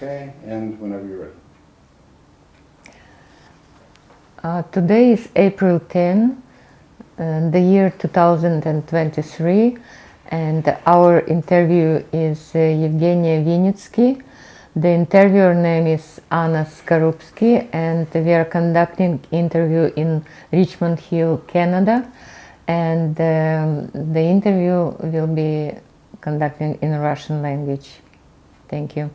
Okay, and whenever you're ready. Today is April 10, the year 2023, and our interview is Yevgenia Vinnitsky. The interviewer name is Anna Skorupski, and we are conducting interview in Richmond Hill, Canada, and the interview will be conducted in Russian language. Thank you.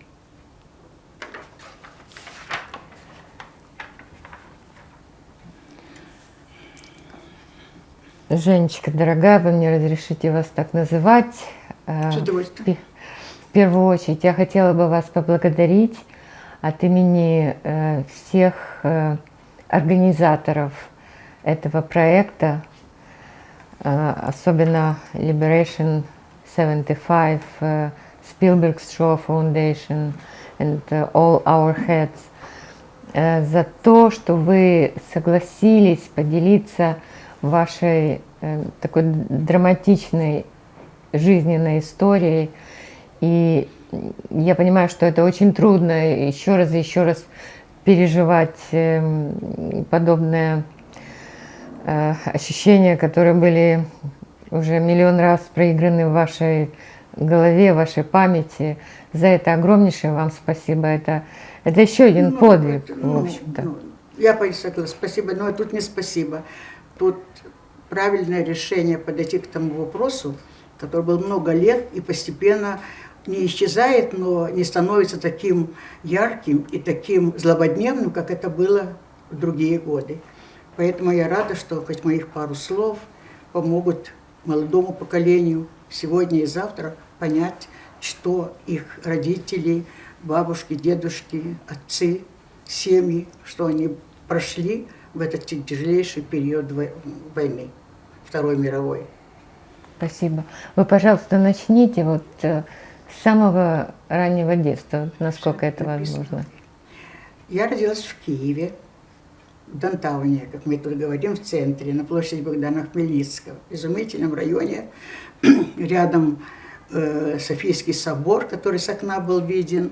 Женечка, дорогая, вы мне разрешите вас так называть. С удовольствием. В первую очередь я хотела бы вас поблагодарить от имени всех организаторов этого проекта, особенно Liberation 75, Spielberg's Shoah Foundation and all our heads, за то, что вы согласились поделиться вашей такой драматичной жизненной историей. И я понимаю, что это очень трудно еще раз и еще раз переживать подобные ощущения, которые были уже миллион раз проиграны в вашей голове, в вашей памяти. За это огромнейшее вам спасибо. Это еще один подвиг, в общем-то. Я согласна, спасибо, но тут не спасибо. Тут правильное решение подойти к тому вопросу, который был много лет и постепенно не исчезает, но не становится таким ярким и таким злободневным, как это было в другие годы. Поэтому я рада, что хоть моих пару слов помогут молодому поколению сегодня и завтра понять, что их родители, бабушки, дедушки, отцы, семьи, что они прошли в этот тяжелейший период войны, Второй мировой. Спасибо. Вы, пожалуйста, начните вот с самого раннего детства, насколько это возможно. Я родилась в Киеве, в Донтауне, как мы тут говорим, в центре, на площади Богдана Хмельницкого, в изумительном районе, рядом Софийский собор, который с окна был виден.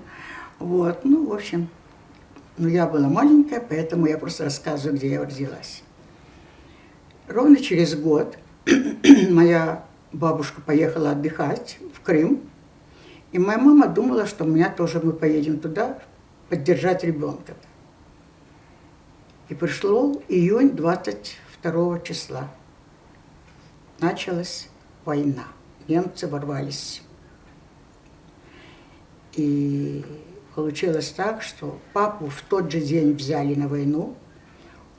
Вот, ну, в общем, я была маленькая, поэтому я просто рассказываю, где я родилась. Ровно через год моя бабушка поехала отдыхать в Крым, и моя мама думала, что мы поедем туда поддержать ребенка. И пришло июнь 22 числа. Началась война. Немцы ворвались. И получилось так, что папу в тот же день взяли на войну.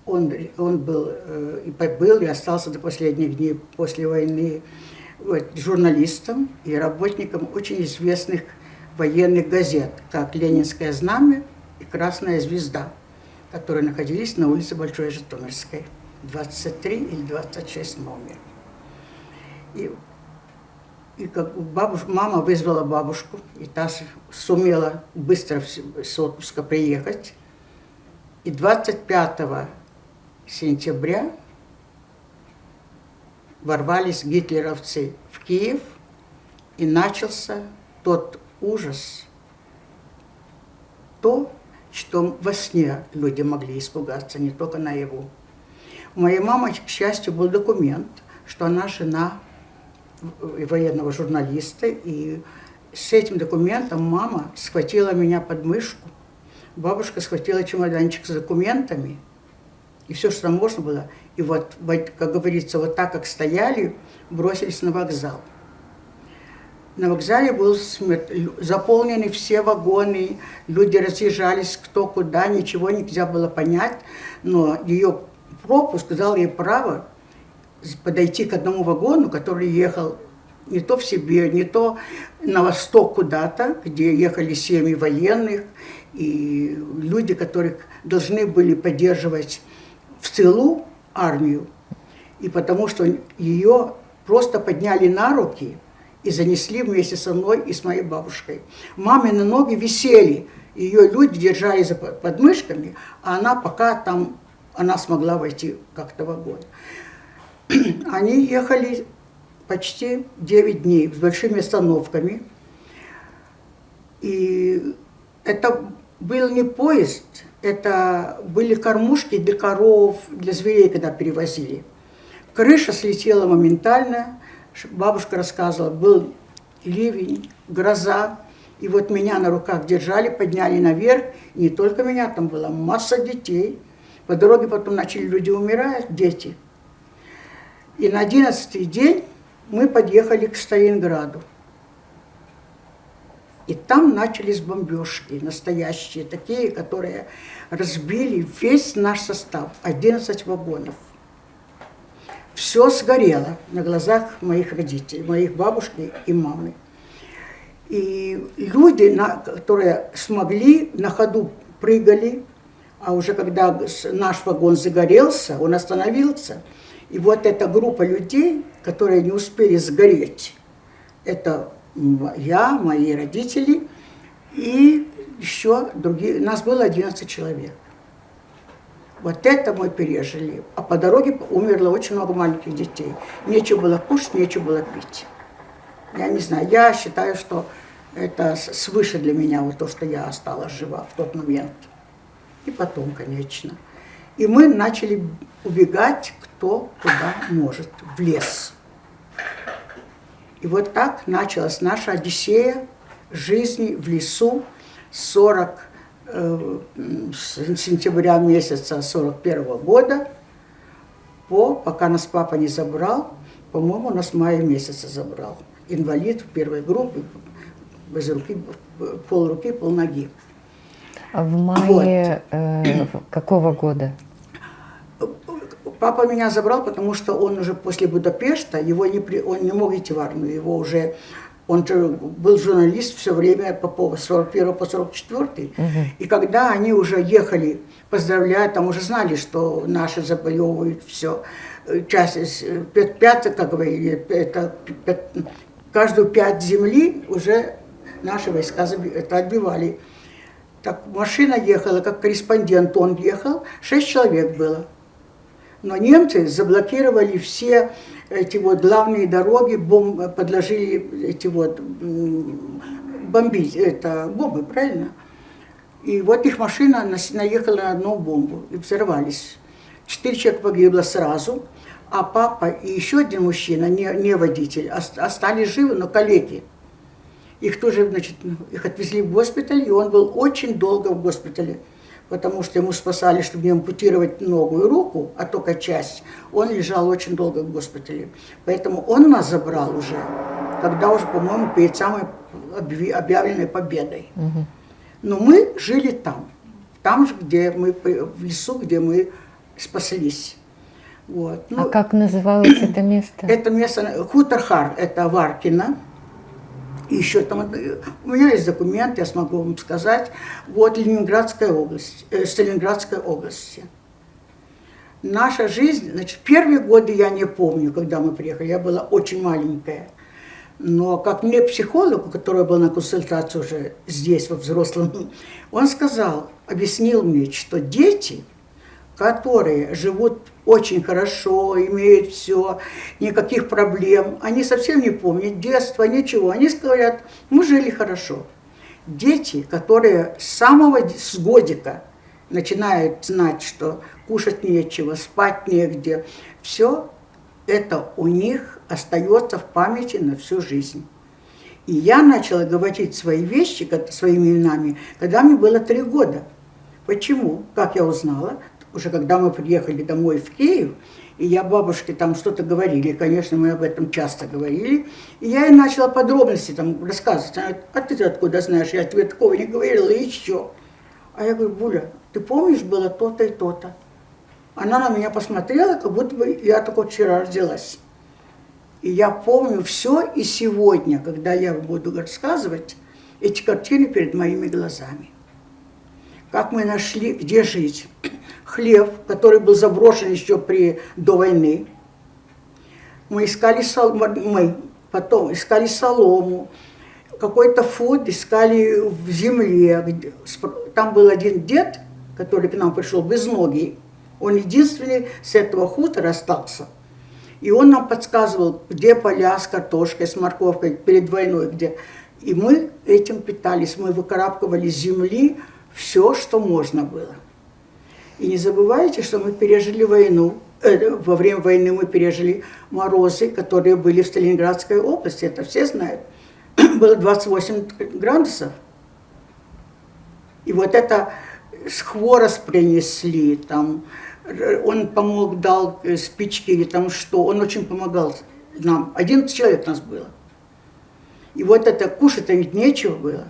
Он был и остался до последних дней после войны журналистом и работником очень известных военных газет, как «Ленинское знамя» и «Красная звезда», которые находились на улице Большой Житомирской, 23 или 26 номер. И как мама вызвала бабушку, и та сумела быстро с отпуска приехать. И 25 сентября ворвались гитлеровцы в Киев, и начался тот ужас, то, что во сне люди могли испугаться, не только наяву. У моей мамы, к счастью, был документ, что она жена военного журналиста, и с этим документом мама схватила меня под мышку, бабушка схватила чемоданчик с документами, и все, что там можно было, и вот, как говорится, вот так, как стояли, бросились на вокзал. На вокзале был заполнены все вагоны, люди разъезжались кто куда, ничего нельзя было понять, но ее пропуск дал ей право подойти к одному вагону, который ехал не то в Сибирь, не то на восток куда-то, где ехали семьи военных и люди, которых должны были поддерживать в тылу армию. И потому что ее просто подняли на руки и занесли вместе со мной и с моей бабушкой. Мамины ноги висели, ее люди держали за подмышками, а она пока там, она смогла войти как-то в вагон. Они ехали почти 9 дней с большими остановками. И Это был не поезд, это были кормушки для коров, для зверей, когда перевозили. Крыша слетела моментально. Бабушка рассказывала, был ливень, гроза. И вот меня на руках держали, подняли наверх. И не только меня, там была масса детей. По дороге потом начали люди умирать, дети. И на 11-й день мы подъехали к Сталинграду. И там начались бомбежки, настоящие, такие, которые разбили весь наш состав, 11 вагонов. Все сгорело на глазах моих родителей, моих бабушки и мамы. И люди, которые смогли, на ходу прыгали, а уже когда наш вагон загорелся, он остановился. И вот эта группа людей, которые не успели сгореть, это я, мои родители и еще другие. Нас было 11 человек. Вот это мы пережили. А по дороге умерло очень много маленьких детей. Нечего было кушать, нечего было пить. Я не знаю, я считаю, что это свыше для меня, вот то, что я осталась жива в тот момент. И потом, конечно. И мы начали убегать, кто куда может, в лес. И вот так началась наша одиссея жизни в лесу с сентября месяца 41-го года, пока нас папа не забрал, по-моему, нас в мае месяца забрал. Инвалид в первой группе, без руки, полруки, полноги. А в мае какого года? Папа меня забрал, потому что он уже после Будапешта, он не мог идти в армию, он же был журналист все время с 41 по 44. И когда они уже ехали поздравлять, там уже знали, что наши завоевывают все. Как говорили, каждую 5 земли уже наши войска это отбивали. Так машина ехала, как корреспондент он ехал, 6 человек было. Но немцы заблокировали все эти вот главные дороги, подложили эти вот бомбы, правильно? И вот их машина наехала на одну бомбу и взорвались. 4 человека погибло сразу, а папа и еще один мужчина, не водитель, остались живы, но калеки. Их тоже, значит, их отвезли в госпиталь, и он был очень долго в госпитале. Потому что ему спасали, чтобы не ампутировать ногу и руку, а только часть. Он лежал очень долго в госпитале. Поэтому он нас забрал уже, когда уже, по-моему, перед самой объявленной победой. Но мы жили там же, где мы, в лесу, где мы спаслись. Вот. А как называлось это место? Это место Хутор-Хар, это Варкино. И еще там, у меня есть документ, я смогу вам сказать, вот Сталинградской области. Наша жизнь, значит, первые годы я не помню, когда мы приехали, я была очень маленькая. Но как мне психолог, который был на консультации уже здесь, во взрослом, он объяснил мне, что дети, которые живут очень хорошо, имеют все, никаких проблем, они совсем не помнят детства, ничего. Они говорят, мы жили хорошо. Дети, которые с годика начинают знать, что кушать нечего, спать негде, все это у них остается в памяти на всю жизнь. И я начала говорить свои вещи своими именами, когда мне было 3 года. Почему? Как я узнала? Уже когда мы приехали домой в Киев, и я бабушке там что-то говорили, конечно, мы об этом часто говорили, и я ей начала подробности там рассказывать. Она говорит, а ты откуда знаешь, я тебе такого не говорила, и еще. А я говорю, Буля, ты помнишь, было то-то и то-то? Она на меня посмотрела, как будто бы я только вчера родилась. И я помню все, и сегодня, когда я буду рассказывать, эти картины перед моими глазами. Как мы нашли, где жить. Хлев, который был заброшен еще до войны. Мы потом искали солому, какой-то фуд искали в земле. Там был один дед, который к нам пришел без ноги. Он единственный с этого хутора остался. И он нам подсказывал, где поля с картошкой, с морковкой перед войной, где. И мы этим питались, мы выкарабкивали с земли все, что можно было. И не забывайте, что мы пережили войну, во время войны мы пережили морозы, которые были в Сталинградской области, это все знают. Было 28 градусов. И вот это с хворост принесли, там, он помог, дал спички или там что, он очень помогал нам. 11 человек нас было. И вот это кушать-то ведь нечего было.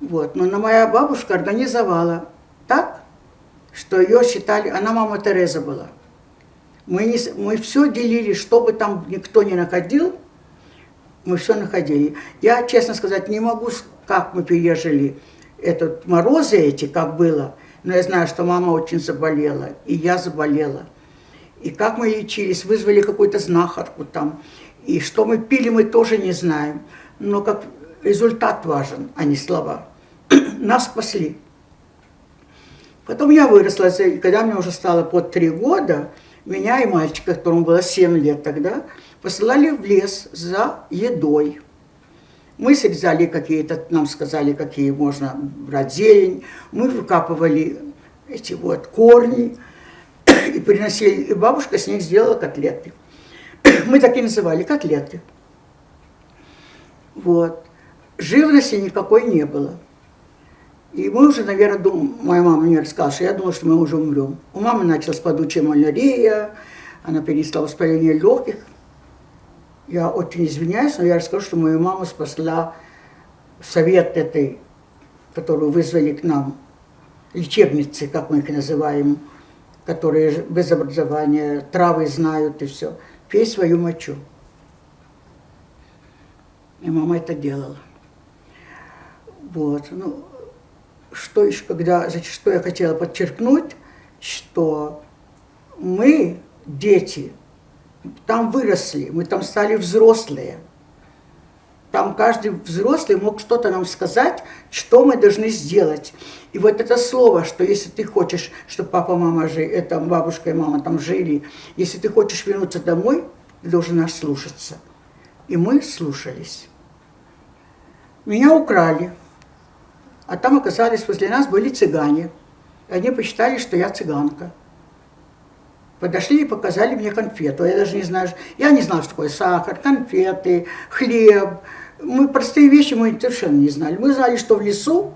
Вот. Но моя бабушка организовала так, что ее считали, она мама Тереза была. Мы все делили, что бы там никто не находил, мы все находили. Я, честно сказать, не могу, как мы пережили этот морозы эти, как было, но я знаю, что мама очень заболела, и я заболела. И как мы лечились, вызвали какую-то знахарку там. И что мы пили, мы тоже не знаем. Но как результат важен, а не слова. Нас спасли. Потом я выросла, и когда мне уже стало под 3 года, меня и мальчика, которому было 7 лет тогда, посылали в лес за едой. Мы срезали какие-то, нам сказали, какие можно брать зелень. Мы выкапывали эти вот корни и приносили. И бабушка с них сделала котлеты. Мы так и называли котлеты. Вот. Живности никакой не было. И мы уже, наверное, моя мама мне рассказала, что я думала, что мы уже умрем. У мамы началась падучая малярия, она перенесла воспаление легких. Я очень извиняюсь, но я расскажу, что мою маму спасла совет этой, которую вызвали к нам, лечебницы, как мы их называем, которые без образования, травы знают и все. Пей свою мочу. И мама это делала. Вот. Ну, что еще, что я хотела подчеркнуть, что мы, дети, там выросли, мы там стали взрослые. Там каждый взрослый мог что-то нам сказать, что мы должны сделать. И вот это слово, что если ты хочешь, чтобы папа, мама, там, бабушка и мама там жили, если ты хочешь вернуться домой, ты должен нас слушаться. И мы слушались. Меня украли. А там оказались, возле нас были цыгане. И они посчитали, что я цыганка. Подошли и показали мне конфету. Я даже не знаю, я не знала, что такое сахар, конфеты, хлеб. Мы простые вещи мы совершенно не знали. Мы знали, что в лесу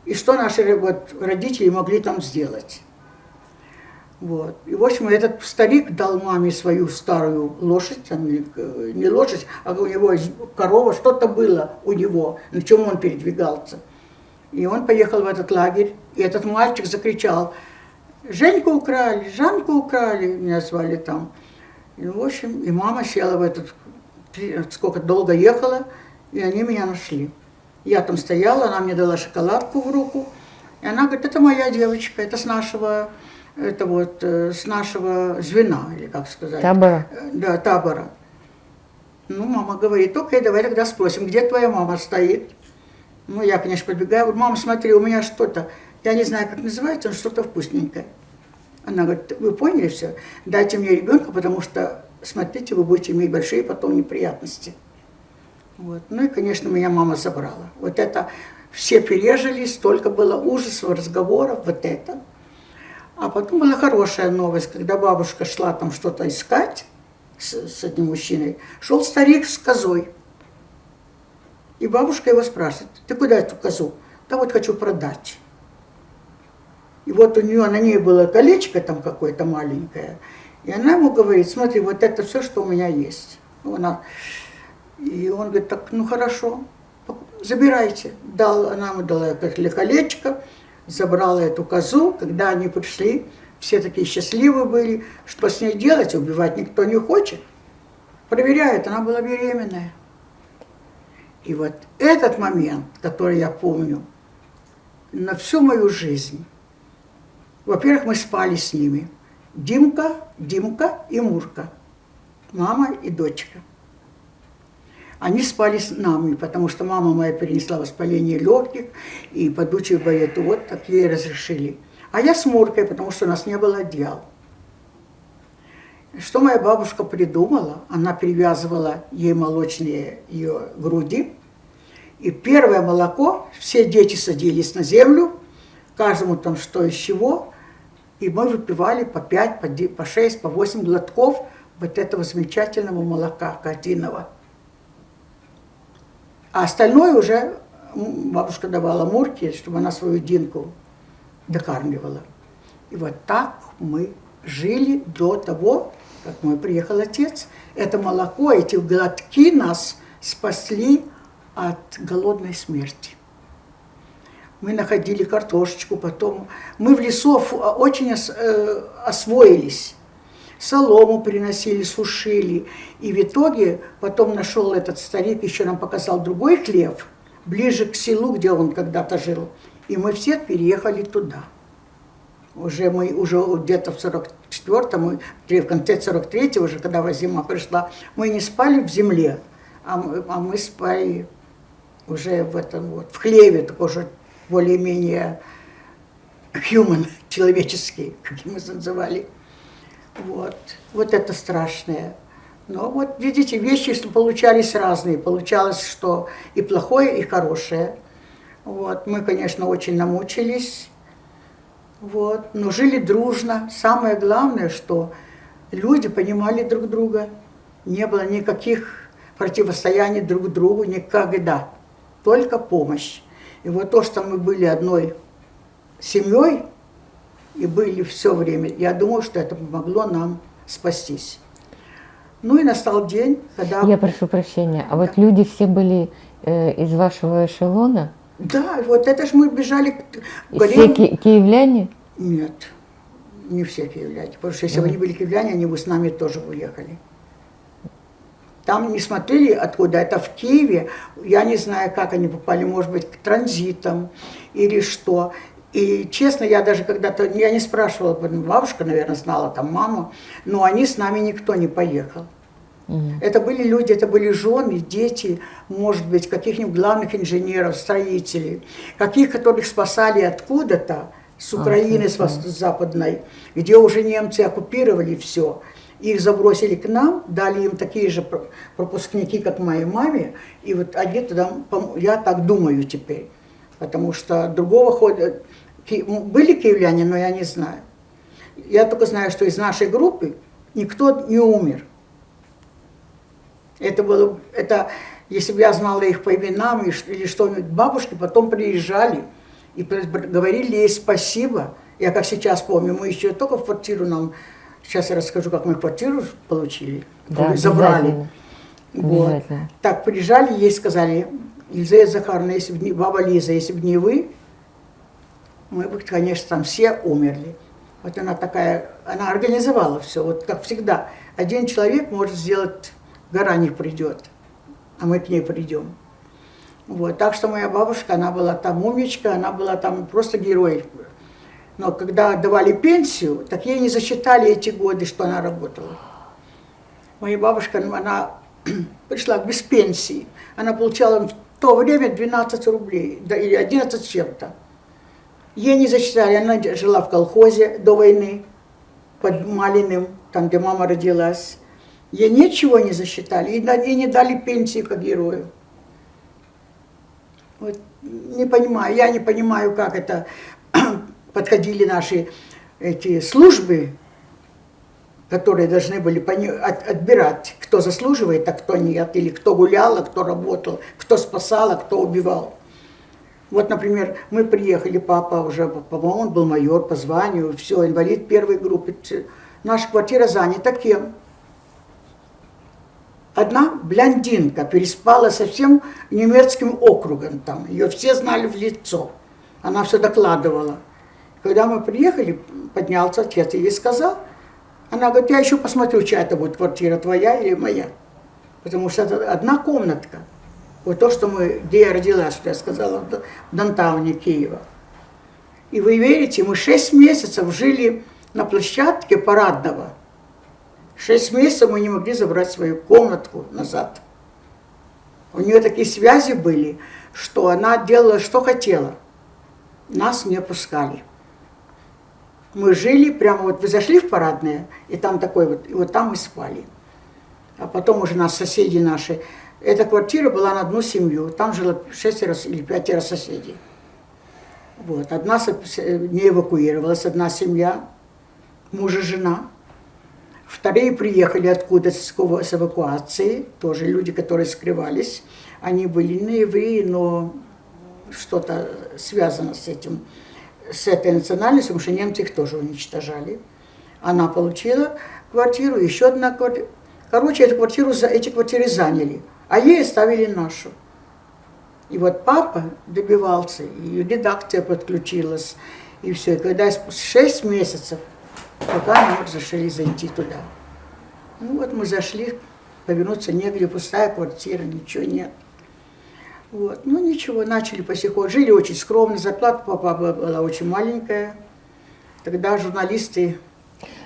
и что наши вот, родители могли там сделать. Вот. И, в общем, этот старик дал маме свою старую лошадь, не лошадь, а у него корова, что-то было у него, на чем он передвигался. И он поехал в этот лагерь, и этот мальчик закричал: «Женьку украли, Жанку украли», меня звали там. И, в общем, и мама села в этот, сколько долго ехала, и они меня нашли. Я там стояла, она мне дала шоколадку в руку, и она говорит: «Это моя девочка, это с нашего звена», или как сказать. Табора. Да, табора. Ну, мама говорит: «Окей, давай тогда спросим, где твоя мама стоит?» Ну, я, конечно, подбегаю, говорю: «Мама, смотри, у меня что-то, я не знаю, как называется, но что-то вкусненькое». Она говорит: «Вы поняли все? Дайте мне ребенка, потому что, смотрите, вы будете иметь большие потом неприятности». Вот. Ну и, конечно, меня мама забрала. Вот это все пережили, столько было ужасов, разговоров, вот это. А потом была хорошая новость, когда бабушка шла там что-то искать с одним мужчиной, шел старик с козой. И бабушка его спрашивает: «Ты куда эту козу?» «Да вот хочу продать». И вот у нее на ней было колечко там какое-то маленькое. И она ему говорит: «Смотри, вот это все, что у меня есть». И он говорит: «Так, ну хорошо, забирайте». Она ему дала колечко, забрала эту козу. Когда они пришли, все такие счастливы были. Что с ней делать? Убивать никто не хочет. Проверяют, она была беременная. И вот этот момент, который я помню на всю мою жизнь. Во-первых, мы спали с ними. Димка и Мурка. Мама и дочка. Они спали с нами, потому что мама моя перенесла воспаление легких и падучую болезнь. Вот так ей разрешили. А я с Муркой, потому что у нас не было одеял. Что моя бабушка придумала? Она привязывала ей молочные ее груди И первое молоко, все дети садились на землю, каждому там что из чего, и мы выпивали по 5, по 6, по 8 глотков вот этого замечательного молока козиного. А остальное уже бабушка давала Мурке, чтобы она свою Динку докармливала. И вот так мы жили до того, как мой приехал отец. Это молоко, эти глотки нас спасли от голодной смерти. Мы находили картошечку, потом мы в лесу очень освоились. Солому приносили, сушили. И в итоге потом нашел этот старик, еще нам показал другой хлев, ближе к селу, где он когда-то жил. И мы все переехали туда. Уже где-то в 44-м, в конце 43-го, уже когда зима пришла, мы не спали в земле, а мы спали уже в этом вот, в хлеве, такой же более-менее human, человеческий, как мы называли. Вот это страшное. Но вот видите, вещи получались разные. Получалось, что и плохое, и хорошее. Вот. Мы, конечно, очень намучились. Вот. Но жили дружно. Самое главное, что люди понимали друг друга. Не было никаких противостояний друг другу никогда. Только помощь. И вот то, что мы были одной семьей, и были все время, я думаю, что это помогло нам спастись. Ну и настал день, когда... Я прошу прощения, а вот люди все были из вашего эшелона? Да, вот это ж мы бежали... Все киевляне? Нет, не все киевляне, потому что если бы они были киевляне, они бы с нами тоже уехали. Там не смотрели откуда, это в Киеве, я не знаю, как они попали, может быть, к транзитам или что. И честно, я даже когда-то, я не спрашивала, бабушка, наверное, знала, там мама, но они с нами никто не поехал. Это были люди, это были жены, дети, может быть, каких-нибудь главных инженеров, строителей, каких, которых спасали откуда-то, с Украины, с западной, где уже немцы оккупировали все. Их забросили к нам, дали им такие же пропускники, как моей маме, и вот они туда, я так думаю теперь, потому что другого хода... Были киевляне, но я не знаю. Я только знаю, что из нашей группы никто не умер. Это если бы я знала их по именам или что-нибудь, бабушки потом приезжали и говорили ей спасибо. Я как сейчас помню, мы еще только в квартиру нам, сейчас я расскажу, как мы квартиру получили, да, забрали. Вот. Так приезжали, ей сказали, Елизавета Захаровна, баба Лиза, если бы не вы, мы бы, конечно, там все умерли. Вот она такая, она организовала все, вот как всегда. Один человек может сделать, гора не придет, а мы к ней придем. Вот, так что моя бабушка, она была там умничка, она была там просто герой. Но когда давали пенсию, так ей не засчитали эти годы, что она работала. Моя бабушка, она пришла без пенсии. Она получала в то время 12 рублей, да, или 11 с чем-то. Ей не засчитали, она жила в колхозе до войны, под Малиным, там, где мама родилась. Ей ничего не засчитали, ей не дали пенсии как герою. Вот, не понимаю, я не понимаю, как это подходили наши эти службы, которые должны были отбирать, кто заслуживает, а кто нет, или кто гулял, а кто работал, кто спасал, а кто убивал. Вот, например, мы приехали, папа уже, по-моему, он был майор по званию, все, инвалид первой группы. Наша квартира занята кем? Одна блондинка переспала со всем немецким округом там, ее все знали в лицо, она все докладывала. Когда мы приехали, поднялся отец и ей сказал, она говорит, я еще посмотрю, чья это будет квартира, твоя или моя, потому что это одна комнатка. Вот то, что где я родилась, что я сказала, в Донтауне, Киева. И вы верите, мы 6 месяцев жили на площадке парадного. 6 месяцев мы не могли забрать свою комнатку назад. У нее такие связи были, что она делала, что хотела. Нас не пускали. Мы жили прямо, вот вы зашли в парадное, и там такой вот, и вот там мы спали. А потом уже нас соседи наши, Эта квартира была на одну семью, там жило 6 или 5 соседей. Вот. Не эвакуировалась одна семья, муж и жена. Вторые приехали откуда с эвакуации, тоже люди, которые скрывались. Они были не евреи, но что-то связано с этим, с этой национальностью, потому что немцы их тоже уничтожали. Она получила квартиру, еще одна квартира. Короче, эти квартиры заняли, а ей оставили нашу. И вот папа добивался, и редакция подключилась, и все. И когда 6 месяцев, пока нам разрешили зайти туда. Ну вот мы зашли, повернуться негде, пустая квартира, ничего нет. Вот. Ну ничего, начали потихоньку. Жили очень скромно, зарплата папа была очень маленькая. Тогда журналисты...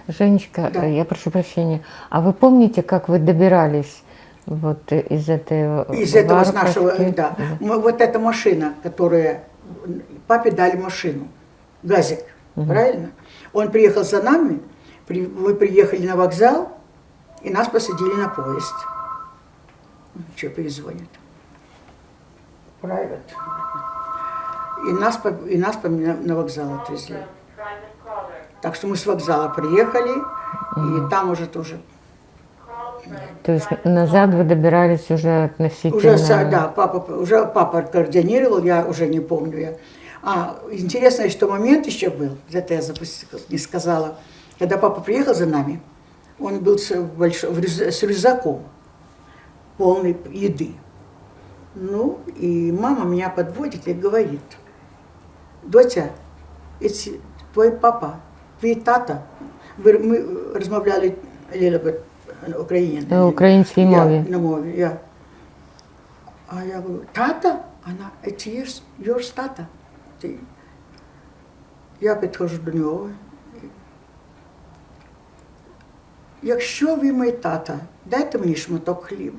Женечка, Да. я прошу прощения, а вы помните, как вы добирались вот из этого с нашего, да. Вот эта машина, которая... Папе дали машину, газик, правильно? Он приехал за нами, мы приехали на вокзал, и нас посадили на поезд. Что перезвонит? Private. И нас на вокзал отвезли. Так что мы с вокзала приехали, и там уже тоже... То есть назад вы добирались уже относительно... Да, папа координировал, я уже не помню. Интересный, что момент еще был, это я не сказала. Когда папа приехал за нами, он был с рюкзаком, полный еды. Ну, и мама меня подводит и говорит: «Доча, это твой папа, твой тата». Мы размовляли українській мові. На мові. А я говорю: «Тата?» Она: «Это yours тата». Я підходжу до нього. «Якщо ви мій тата, дайте мені шматок хліба».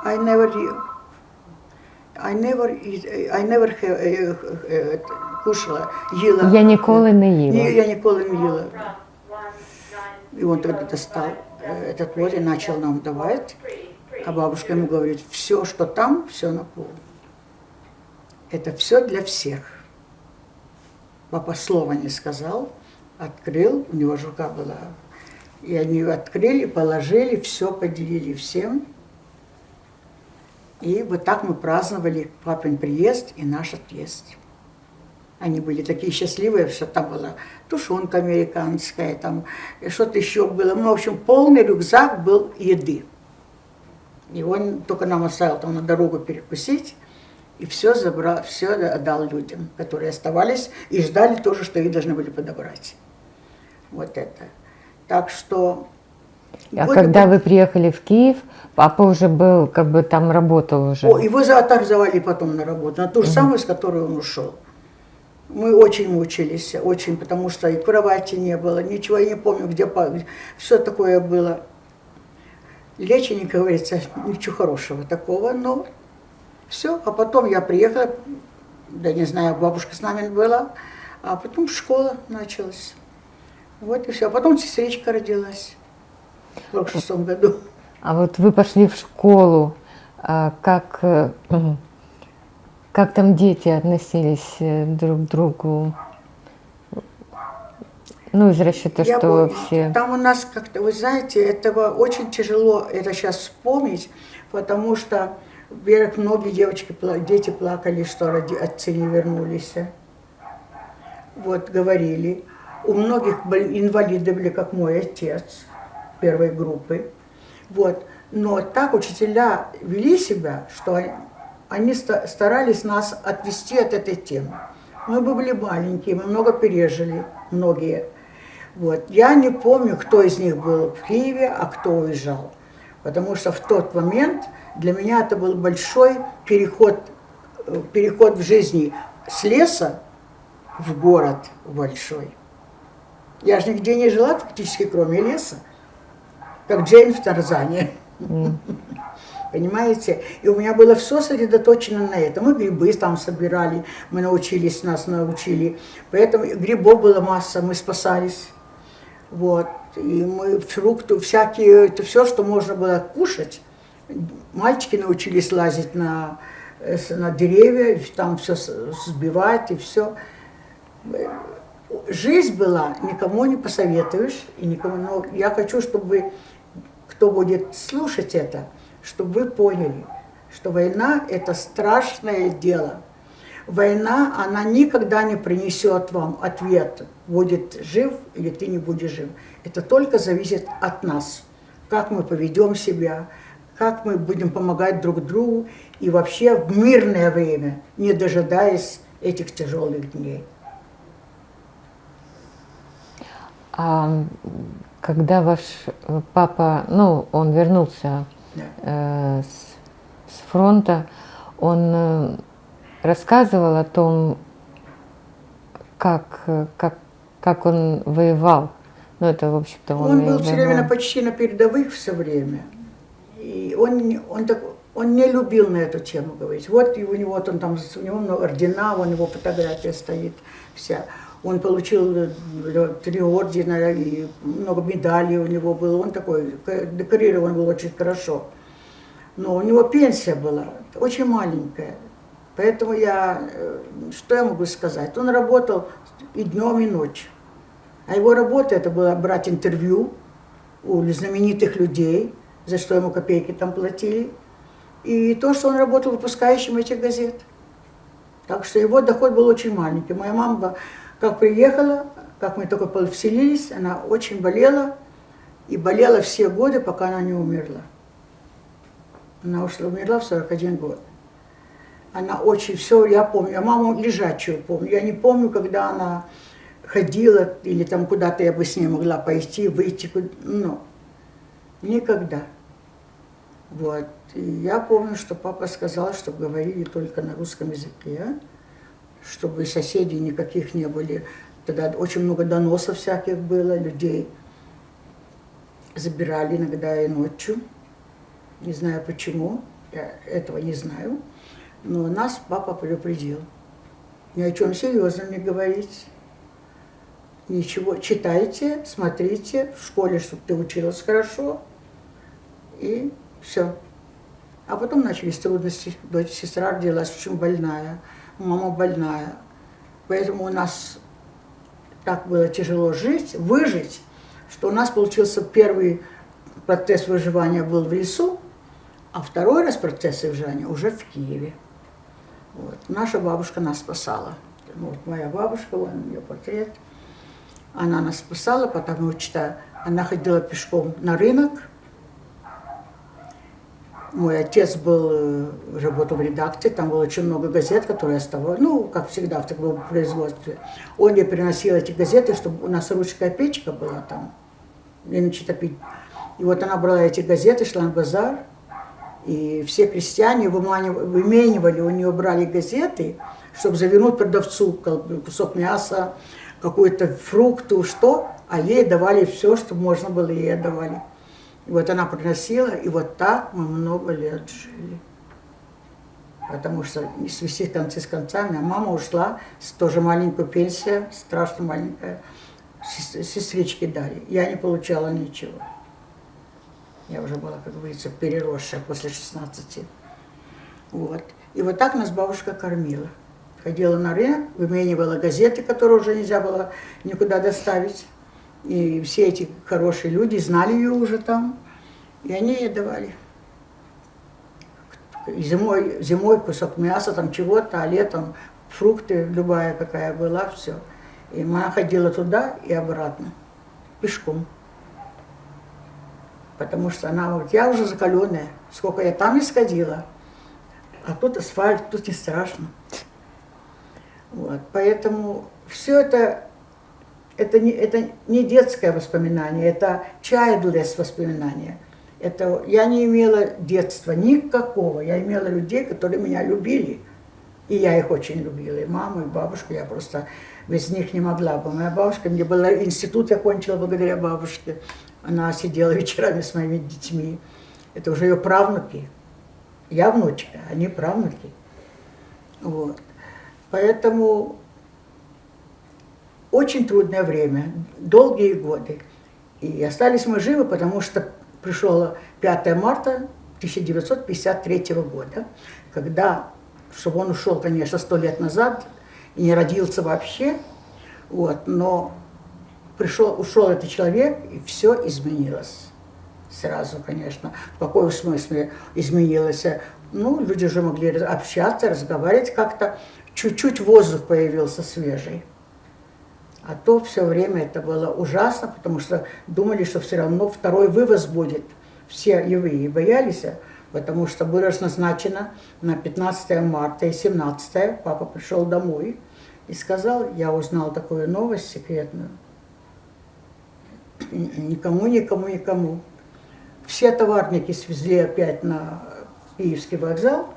I never кушала, їла. Я ніколи не їла. Я ніколи не їла. И он тогда достал этот вот и начал нам давать. А бабушка ему говорит: все, что там, все на пол. Это все для всех. Папа слова не сказал, открыл, у него рука была. И они открыли, положили, все поделили всем. И вот так мы праздновали папин приезд и наш отъезд. Они были такие счастливые, что там была тушенка американская, там что-то еще было. Ну, в общем, полный рюкзак был еды. И он только нам оставил там на дорогу перекусить, и все забрал, все отдал людям, которые оставались и ждали тоже, что их должны были подобрать. Вот это. Так что... А когда вы приехали в Киев, папа уже был, как бы там работал уже? Его авторизовали потом на работу, на ту же самую, с которой он ушел. Мы очень мучились, очень, потому что и кровати не было, ничего, я не помню, где все такое было. Лечение, как говорится, ничего хорошего такого, но все. А потом я приехала, да не знаю, бабушка с нами была, а потом школа началась. Вот и все. А потом сестричка родилась в 46 году. А вот вы пошли в школу, как там дети относились друг к другу? Ну, из расчета, что все... Там у нас как-то, вы знаете, этого очень тяжело это сейчас вспомнить, потому что, во-первых, многие дети плакали, что отцы не вернулись. Вот, говорили. У многих инвалиды были, как мой отец, первой группы. Вот. Но так учителя вели себя, что они старались нас отвести от этой темы. Мы были маленькие, мы много пережили, многие. Вот. Я не помню, кто из них был в Киеве, а кто уезжал. Потому что в тот момент для меня это был большой переход в жизни с леса в город большой. Я же нигде не жила фактически, кроме леса. Как Джейн в Тарзане. Понимаете? И у меня было все сосредоточено на этом. Мы грибы там собирали, нас научили. Поэтому грибов была масса, мы спасались. Вот. И мы фрукты, всякие, это все, что можно было кушать, Мальчики научились лазить на деревья, там все сбивать и все. Жизнь была, никому не посоветуешь, и никому, но я хочу, чтобы кто будет слушать это, чтобы вы поняли, что война – это страшное дело. Война, она никогда не принесет вам ответ, будет жив или ты не будешь жив. Это только зависит от нас, как мы поведем себя, как мы будем помогать друг другу и вообще в мирное время, не дожидаясь этих тяжелых дней. А когда ваш папа, ну, он вернулся с фронта, он рассказывал о том, как он воевал. Ну, это, в общем-то, он был все время почти на передовых все время. И он не любил на эту тему говорить. Вот у него много ордена, у него фотография стоит вся. Он получил 3 ордена и много медалей у него было. Он такой, декорирован был очень хорошо. Но у него пенсия была очень маленькая. Поэтому что я могу сказать? Он работал и днем, и ночью. А его работа это было брать интервью у знаменитых людей, за что ему копейки там платили. И то, что он работал выпускающим этих газет. Так что его доход был очень маленький. Моя мама, как приехала, как мы только вселились, она очень болела. И болела все годы, пока она не умерла. Она умерла в 41 год. Она очень все, я помню, я маму лежачую помню. Я не помню, когда она ходила, или там куда-то я бы с ней могла пойти, выйти, но никогда. Вот. И я помню, что папа сказал, чтобы говорили только на русском языке, чтобы соседей никаких не были. Тогда очень много доносов всяких было, людей забирали иногда и ночью. Не знаю почему, я этого не знаю. Но нас папа предупредил. Ни о чем серьезном не говорить. Ничего. Читайте, смотрите в школе, чтобы ты училась хорошо. И все. А потом начались трудности. Дочь, сестра родилась очень больная. Мама больная. Поэтому у нас так было тяжело выжить, что у нас получился первый процесс выживания был в лесу, а второй раз процесс выживания уже в Киеве. Вот. Наша бабушка нас спасала. Вот моя бабушка, вон ее портрет. Она нас спасала, потому что она ходила пешком на рынок. Мой отец работал в редакции, там было очень много газет, которые оставались, ну, как всегда в таком производстве. Он ей приносил эти газеты, чтобы у нас русская печка была там, иначе топить. И вот она брала эти газеты, шла на базар, и все крестьяне выменивали, у нее брали газеты, чтобы завернуть продавцу кусок мяса, какую-то фрукту, что, а ей давали все, что можно было, ей давали. И вот она приносила, и вот так мы много лет жили. Потому что свести концы с концами, а мама ушла, тоже маленькая пенсия, страшно маленькая, сестрички дали. Я не получала ничего. Я уже была, как говорится, переросшая после 16. Вот. И вот так нас бабушка кормила. Ходила на рынок, выменивала газеты, которые уже нельзя было никуда доставить. И все эти хорошие люди знали ее уже там, и они ей давали. Зимой кусок мяса, там чего-то, а летом фрукты, любая какая была, все. И она ходила туда и обратно, пешком. Потому что она говорит, я уже закаленная, сколько я там не сходила, а тут асфальт, тут не страшно. Вот. Поэтому все это не детское воспоминание, это childless воспоминание. Я не имела детства никакого, я имела людей, которые меня любили. И я их очень любила, и маму, и бабушку, я просто без них не могла бы. Моя бабушка, мне был институт, я кончила благодаря бабушке. Она сидела вечерами с моими детьми. Это уже ее правнуки. Я внучка, они правнуки. Вот. Поэтому очень трудное время, долгие годы. И остались мы живы, потому что пришло 5 марта 1953 года, когда, чтобы он ушел, конечно, 100 лет назад и не родился вообще, вот, но ушел этот человек, и все изменилось сразу, конечно. В каком смысле изменилось? Ну, люди уже могли общаться, разговаривать как-то. Чуть-чуть воздух появился свежий. А то все время это было ужасно, потому что думали, что все равно второй вывоз будет. Все евреи боялись, потому что было назначено на 15 марта и 17 папа пришел домой и сказал: я узнал такую новость секретную. Никому. Все товарники свезли опять на Киевский вокзал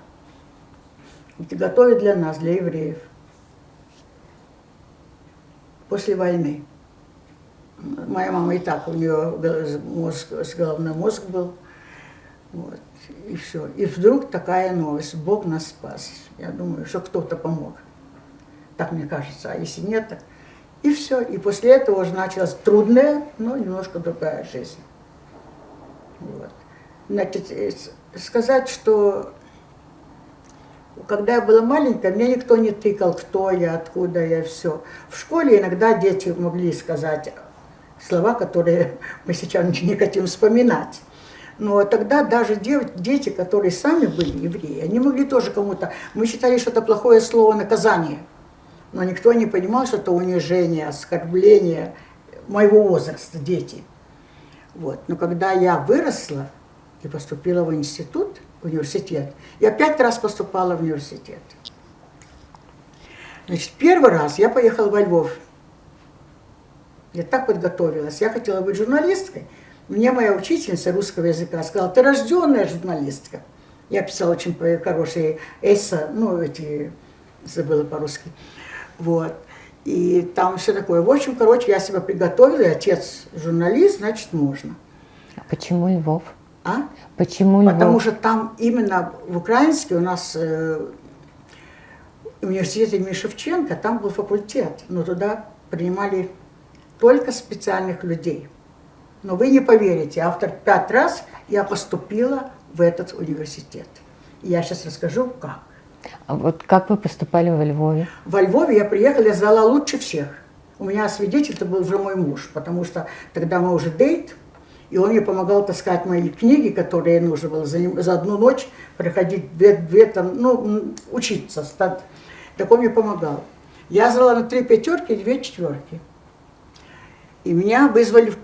и готовят для нас, для евреев. После войны. Моя мама и так, у нее головной мозг был. Вот, и все. И вдруг такая новость: Бог нас спас. Я думаю, что кто-то помог. Так мне кажется. А если нет, так... И все. И после этого уже началась трудная, но немножко другая жизнь. Вот. Значит, сказать, что когда я была маленькая, мне никто не тыкал, кто я, откуда я, все. В школе иногда дети могли сказать слова, которые мы сейчас не хотим вспоминать. Но тогда даже дети, которые сами были евреи, они могли тоже кому-то... Мы считали, что это плохое слово «наказание». Но никто не понимал, что это унижение, оскорбление моего возраста, дети. Вот. Но когда я выросла и поступила в университет, я 5 раз поступала в университет. Значит, первый раз я поехала во Львов. Я так подготовилась. Я хотела быть журналисткой. Мне моя учительница русского языка сказала: ты рожденная журналистка. Я писала очень хорошие эссе, забыла по-русски. Вот. И там все такое. В общем, я себя приготовила, и отец журналист, значит, можно. А почему Львов? А? Почему Львов? Потому что там именно в Украинске у нас университет имени Шевченко, там был факультет, но туда принимали только специальных людей. Но вы не поверите, 5 раз я поступила в этот университет. И я сейчас расскажу, как. А вот как вы поступали во Львове? Во Львове я приехала, я сдала лучше всех. У меня свидетель, это был уже мой муж, потому что тогда мы уже дейт, и он мне помогал таскать мои книги, которые нужно было за одну ночь проходить, учиться. Так он мне помогал. Я сдала на 3 пятерки и 2 четверки. И меня вызвали в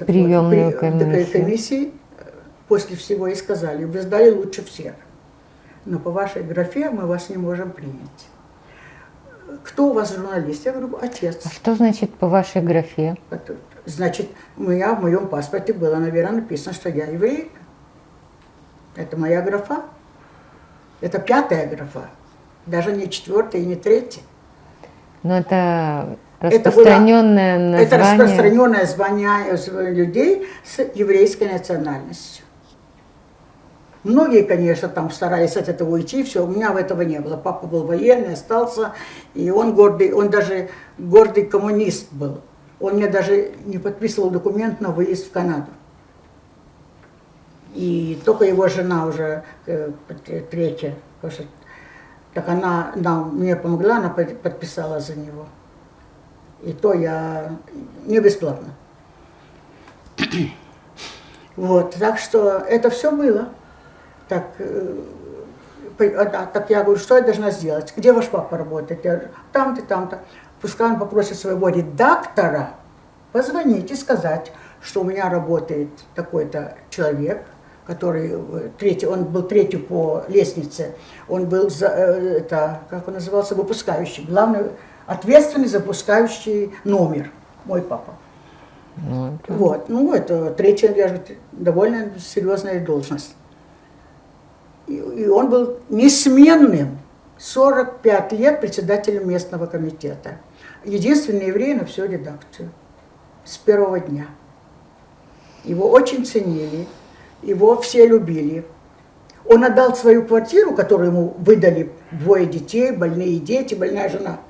приемную комиссию после всего и сказали: вы сдали лучше всех. Но по вашей графе мы вас не можем принять. Кто у вас журналист? Я говорю: отец. А что значит по вашей графе? Значит, в моем паспорте было, наверное, написано, что я еврейка. Это моя графа. Это 5-я графа. Даже не 4-я и не 3-я. Но это распространенное название. Это распространенное звание людей с еврейской национальностью. Многие, конечно, там старались от этого уйти, все, у меня этого не было. Папа был военный, остался, и он даже гордый коммунист был. Он мне даже не подписывал документ на выезд в Канаду. И только его жена уже 3-я, так она мне помогла, она подписала за него. И то я не бесплатно. Вот, так что это все было. Так я говорю: что я должна сделать? Где ваш папа работает? Я говорю: там-то, там-то. Пускай он попросит своего редактора позвонить и сказать, что у меня работает такой-то человек, который он был 3-й по лестнице, он был, как он назывался, выпускающий, главный, ответственный за выпускающий номер, мой папа. Вот, это 3-я, довольно серьезная должность. И он был несменным 45 лет председателем местного комитета. Единственный еврей на всю редакцию. С первого дня. Его очень ценили, его все любили. Он отдал свою квартиру, которую ему выдали 2 детей, больные дети, больная жена.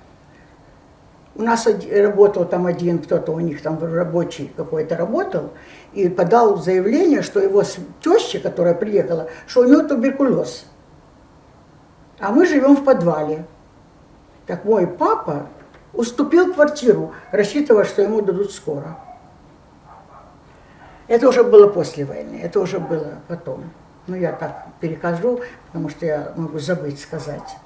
У нас работал там один, кто-то у них там рабочий какой-то работал, и подал заявление, что его теща, которая приехала, что у него туберкулез. А мы живем в подвале. Так мой папа уступил квартиру, рассчитывая, что ему дадут скоро. Это уже было после войны, это уже было потом. Ну, я так перехожу, потому что я могу забыть сказать.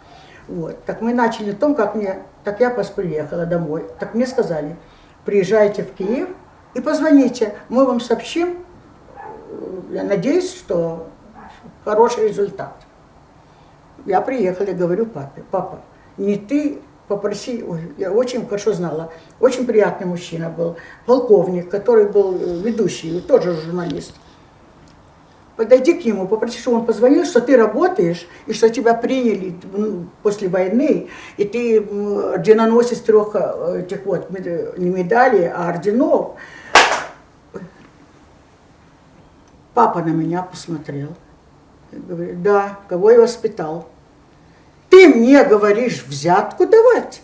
Вот. Так мы начали о том, как я приехала домой. Так мне сказали, приезжайте в Киев и позвоните, мы вам сообщим, я надеюсь, что хороший результат. Я приехала и говорю папе, папа, не ты попроси, я очень хорошо знала, очень приятный мужчина был, полковник, который был ведущий, тоже журналист. Подойди к нему, попроси, чтобы он позвонил, что ты работаешь, и что тебя приняли после войны, и ты орденоносец 3 этих вот, не медалей, а орденов. Папа на меня посмотрел и говорит, да, кого я воспитал? Ты мне говоришь взятку давать?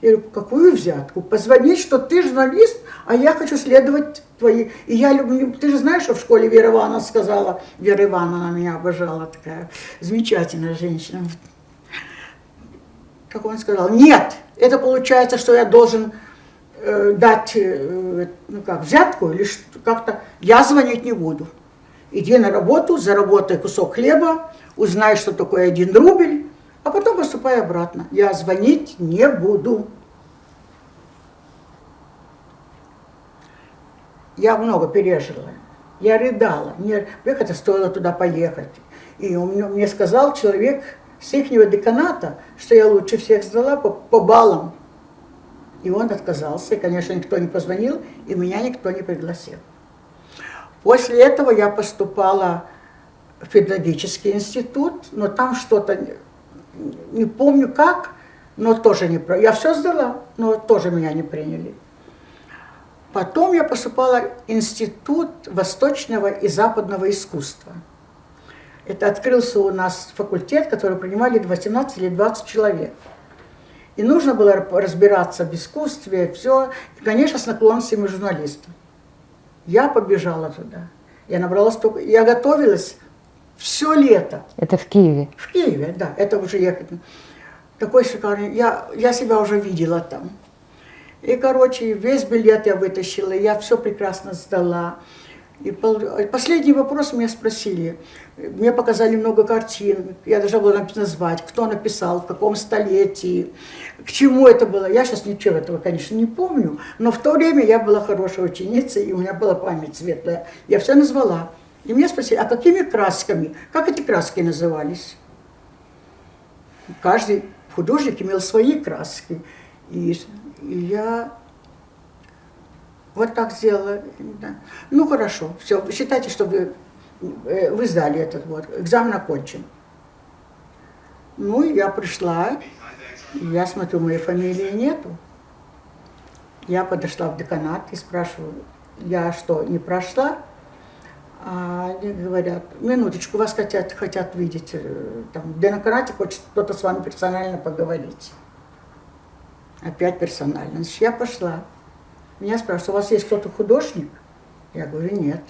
Я говорю, какую взятку? Позвонить, что ты журналист, а я хочу следовать твои. И я люблю, ты же знаешь, что в школе Вера Ивановна сказала, Вера Ивановна меня обожала, такая замечательная женщина. Как он сказал, нет, это получается, что я должен дать взятку или как-то, я звонить не буду. Иди на работу, заработай кусок хлеба, узнай, что такое 1 рубль, а потом поступай обратно. Я звонить не буду. Я много пережила. Я рыдала. Мне это стоило туда поехать. И мне сказал человек с ихнего деканата, что я лучше всех сдала по баллам. И он отказался. И, конечно, никто не позвонил, и меня никто не пригласил. После этого я поступала в педагогический институт, но там что-то, не помню как, но тоже не... Я все сдала, но тоже меня не приняли. Потом я поступала в Институт восточного и западного искусства. Это открылся у нас факультет, который принимали 18 или 20 человек. И нужно было разбираться в искусстве, все, и, конечно, с наклонностями журналиста. Я побежала туда. Я набралась только... Я готовилась все лето. Это в Киеве? В Киеве, да. Это уже ехать. Такой шикарный. Я себя уже видела там. И, короче, весь билет я вытащила. Я все прекрасно сдала. И последний вопрос меня спросили. Мне показали много картин. Я должна была назвать, кто написал, в каком столетии, к чему это было. Я сейчас ничего этого, конечно, не помню, но в то время я была хорошей ученицей, и у меня была память светлая. Я все назвала. И меня спросили, а какими красками? Как эти краски назывались? Каждый художник имел свои краски. И я... Вот так сделала. Да. Ну хорошо, все, считайте, что вы сдали этот вот, экзамен окончен. Ну, я пришла, я смотрю, моей фамилии нету. Я подошла в деканат и спрашиваю, я что, не прошла? А они говорят, минуточку, вас хотят видеть, там, в деканате хочет кто-то с вами персонально поговорить. Опять персонально. Значит, я пошла. Меня спрашивают, у вас есть кто-то художник? Я говорю, нет.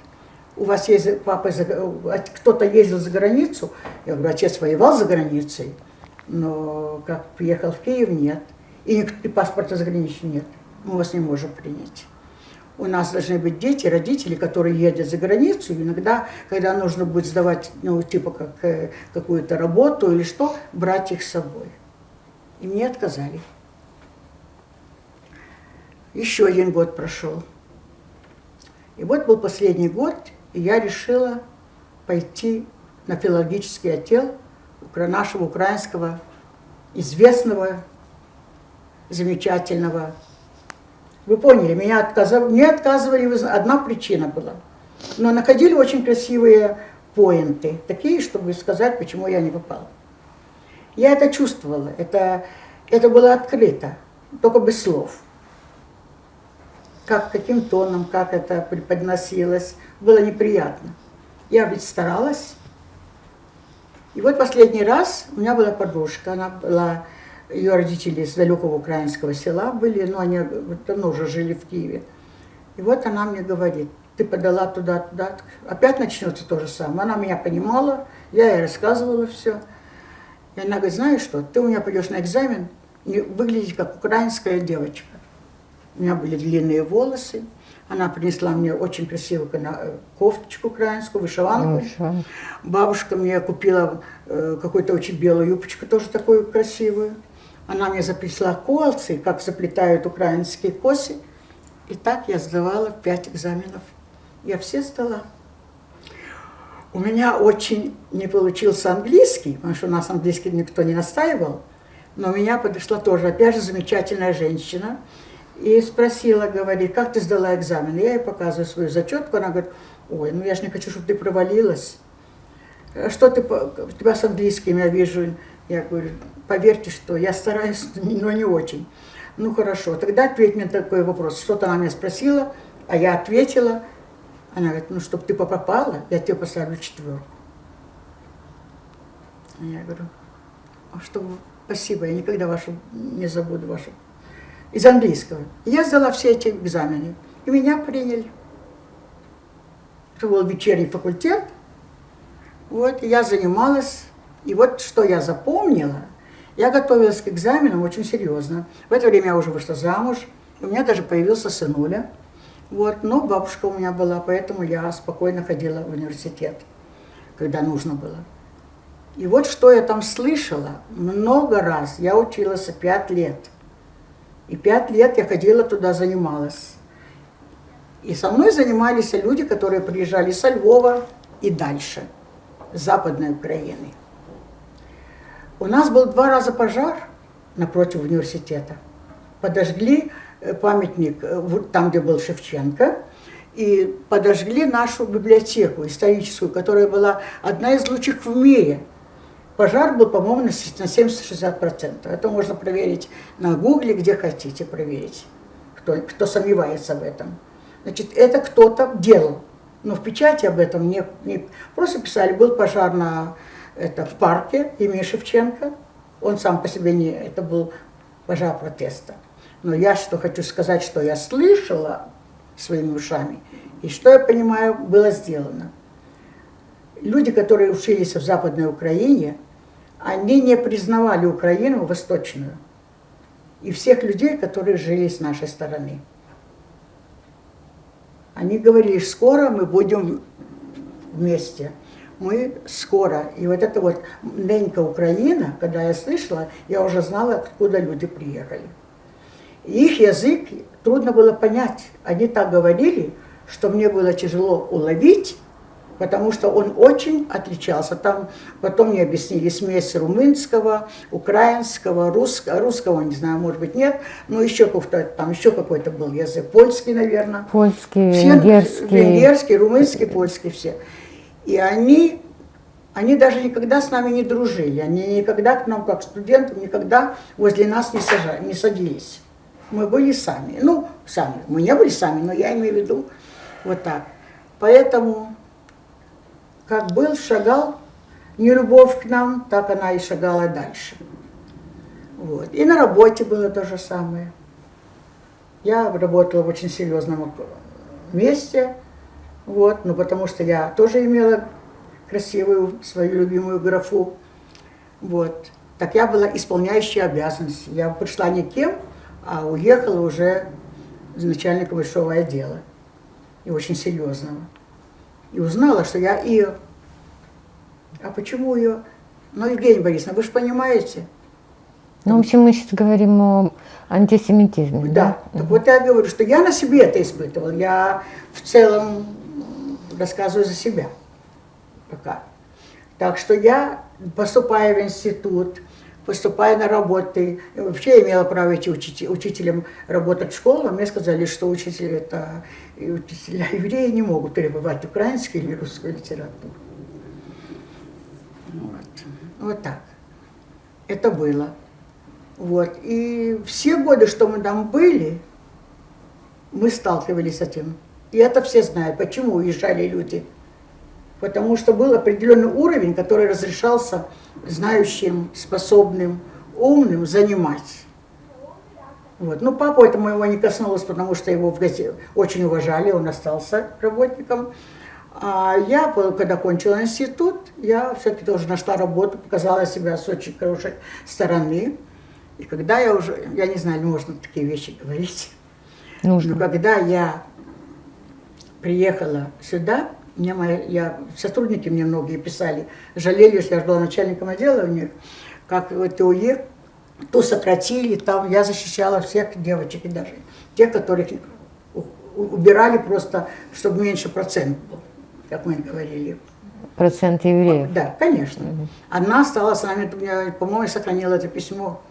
У вас есть папа, кто-то ездил за границу? Я говорю, отец воевал за границей, но как приехал в Киев, нет. И паспорта заграничного нет. Мы вас не можем принять. У нас должны быть дети, родители, которые едут за границу. Иногда, когда нужно будет сдавать, ну, типа как какую-то работу или что, брать их с собой. И мне отказали. Еще 1 год прошел. И вот был последний год, и я решила пойти на филологический отдел нашего украинского, известного, замечательного. Вы поняли, мне отказывали, одна причина была. Но находили очень красивые поинты, такие, чтобы сказать, почему я не попала. Я это чувствовала, это было открыто, только без слов. Каким тоном, как это преподносилось, было неприятно. Я ведь старалась. И вот последний раз у меня была подружка, она была Ее родители из далекого украинского села были, но они давно уже жили в Киеве. И вот она мне говорит: ты подала туда, опять начнется то же самое. Она меня понимала, я ей рассказывала все. И она говорит: знаешь что, ты у меня пойдешь на экзамен и выглядишь как украинская девочка. У меня были длинные волосы. Она принесла мне очень красивую кофточку украинскую, вышиванку. Бабушка мне купила какую-то очень белую юбочку, тоже такую красивую. Она мне заплетла колцы, как заплетают украинские косы. И так я сдавала 5 экзаменов. Я все сдала. У меня очень не получился английский, потому что у нас английский никто не настаивал. Но у меня подошла тоже, опять же, замечательная женщина. И спросила, говорит: как ты сдала экзамен? Я ей показываю свою зачетку. Она говорит: ой, ну я же не хочу, чтобы ты провалилась. Что ты, у тебя с английским, я вижу. Я говорю: поверьте, что я стараюсь, но не очень. Ну хорошо, тогда ответь мне такой вопрос. Что-то она меня спросила, а я ответила. Она говорит: ну, чтобы ты попала, я тебе поставлю 4. Я говорю: а что, спасибо, я никогда не забуду вашу. Из английского. Я сдала все эти экзамены, и меня приняли. Это был вечерний факультет. Вот, я занималась, и вот что я запомнила. Я готовилась к экзаменам очень серьезно. В это время я уже вышла замуж, у меня даже появился сынуля. Вот, но бабушка у меня была, поэтому я спокойно ходила в университет, когда нужно было. И вот что я там слышала много раз. Я училась 5 лет. И 5 лет я ходила туда, занималась. И со мной занимались люди, которые приезжали со Львова и дальше, с Западной Украины. У нас был 2 раза пожар напротив университета. Подожгли памятник там, где был Шевченко, и подожгли нашу библиотеку историческую, которая была одна из лучших в мире. Пожар был, по-моему, на 70-60%. Это можно проверить на Гугле, где хотите проверить, кто сомневается в этом. Значит, это кто-то делал. Но в печати об этом не просто писали. Был пожар в парке имени Шевченко. Он сам по себе не... Это был пожар протеста. Но я что хочу сказать, что я слышала своими ушами, и что я понимаю, было сделано. Люди, которые учились в Западной Украине, они не признавали Украину восточную. И всех людей, которые жили с нашей стороны. Они говорили: скоро мы будем вместе. Мы скоро. И вот это вот ненька Украина, когда я слышала, я уже знала, откуда люди приехали. И их язык трудно было понять. Они так говорили, что мне было тяжело уловить, потому что он очень отличался. Там потом мне объяснили смесь румынского, украинского, русского, не знаю, может быть, нет, но еще какой-то был язык, польский, наверное. Польский, венгерский. Венгерский, румынский, польский, все. И они даже никогда с нами не дружили, они никогда к нам, как студентам, никогда возле нас не садились. Мы были сами. Ну, сами. Мы не были сами, но я имею в виду вот так. Поэтому, как был, шагал нелюбовь к нам, так она и шагала дальше. Вот. И на работе было то же самое. Я работала в очень серьезном месте, вот, но потому что я тоже имела красивую свою любимую графу. Вот. Так я была исполняющей обязанности. Я пришла не кем, а уехала уже начальником большого отдела, и очень серьезного. И узнала, что я ее. А почему ее? Ну, Евгения Борисовна, вы же понимаете. Ну, в общем, мы сейчас говорим о антисемитизме. Да. Так вот я говорю, что я на себе это испытывала. Я в целом рассказываю за себя пока. Так что я, поступая в институт, поступая на работы, вообще имела право идти учителем работать в школу. Мне сказали, что учителя евреи не могут преподавать украинскую или русскую литературу. Вот так. Это было. Вот. И все годы, что мы там были, мы сталкивались с этим. И это все знают, почему уезжали люди. Потому что был определенный уровень, который разрешался знающим, способным, умным занимать. Вот. Ну, папу это моего не коснулось, потому что его в газете очень уважали, он остался работником. А я, когда кончила институт, я все-таки тоже нашла работу, показала себя с очень хорошей стороны. И когда я уже, я не знаю, можно такие вещи говорить, Нужно. но когда я приехала сюда, сотрудники мне многие писали, жалели, что я была начальником отдела у них, как вот ты уехал, то сократили, там я защищала всех девочек и даже тех, которых убирали просто, чтобы меньше процент был, как мы говорили. Процент евреев. Да, конечно. Одна осталась с нами, по-моему, сохранила это письмо,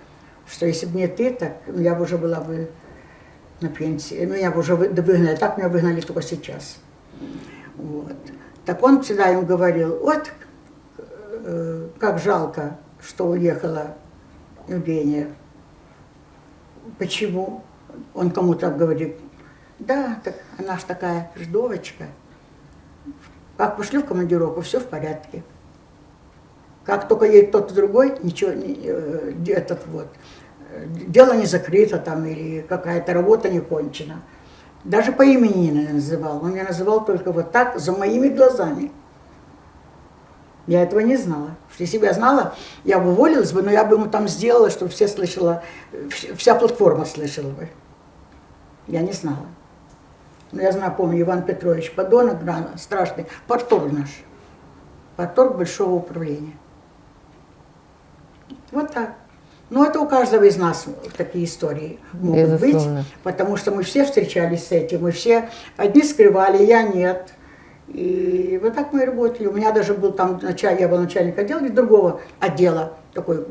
что если бы не ты, так я бы уже была бы на пенсии, меня бы уже выгнали, так меня выгнали только сейчас. Вот. Так он всегда им говорил, вот как жалко, что уехала Евгения. Почему? Он кому-то говорит, да, так она ж такая ждовочка. Как пошлю в командировку, все в порядке. Как только едет кто-то другой, ничего дело не закрыто там или какая-то работа не кончена. Даже по имени не называл. Он меня называл только вот так, за моими глазами. Я этого не знала. Если бы я знала, я бы уволилась бы, но я бы ему там сделала, чтобы все слышала, вся платформа слышала бы. Я не знала. Но я знаю, помню, Иван Петрович подонок, страшный, парторг наш. Парторг большого управления. Вот так. Но это у каждого из нас такие истории могут быть, потому что мы все встречались с этим, мы все, одни скрывали, я нет. И вот так мы и работали. У меня даже был там, я был начальник отдела, другого отдела, такой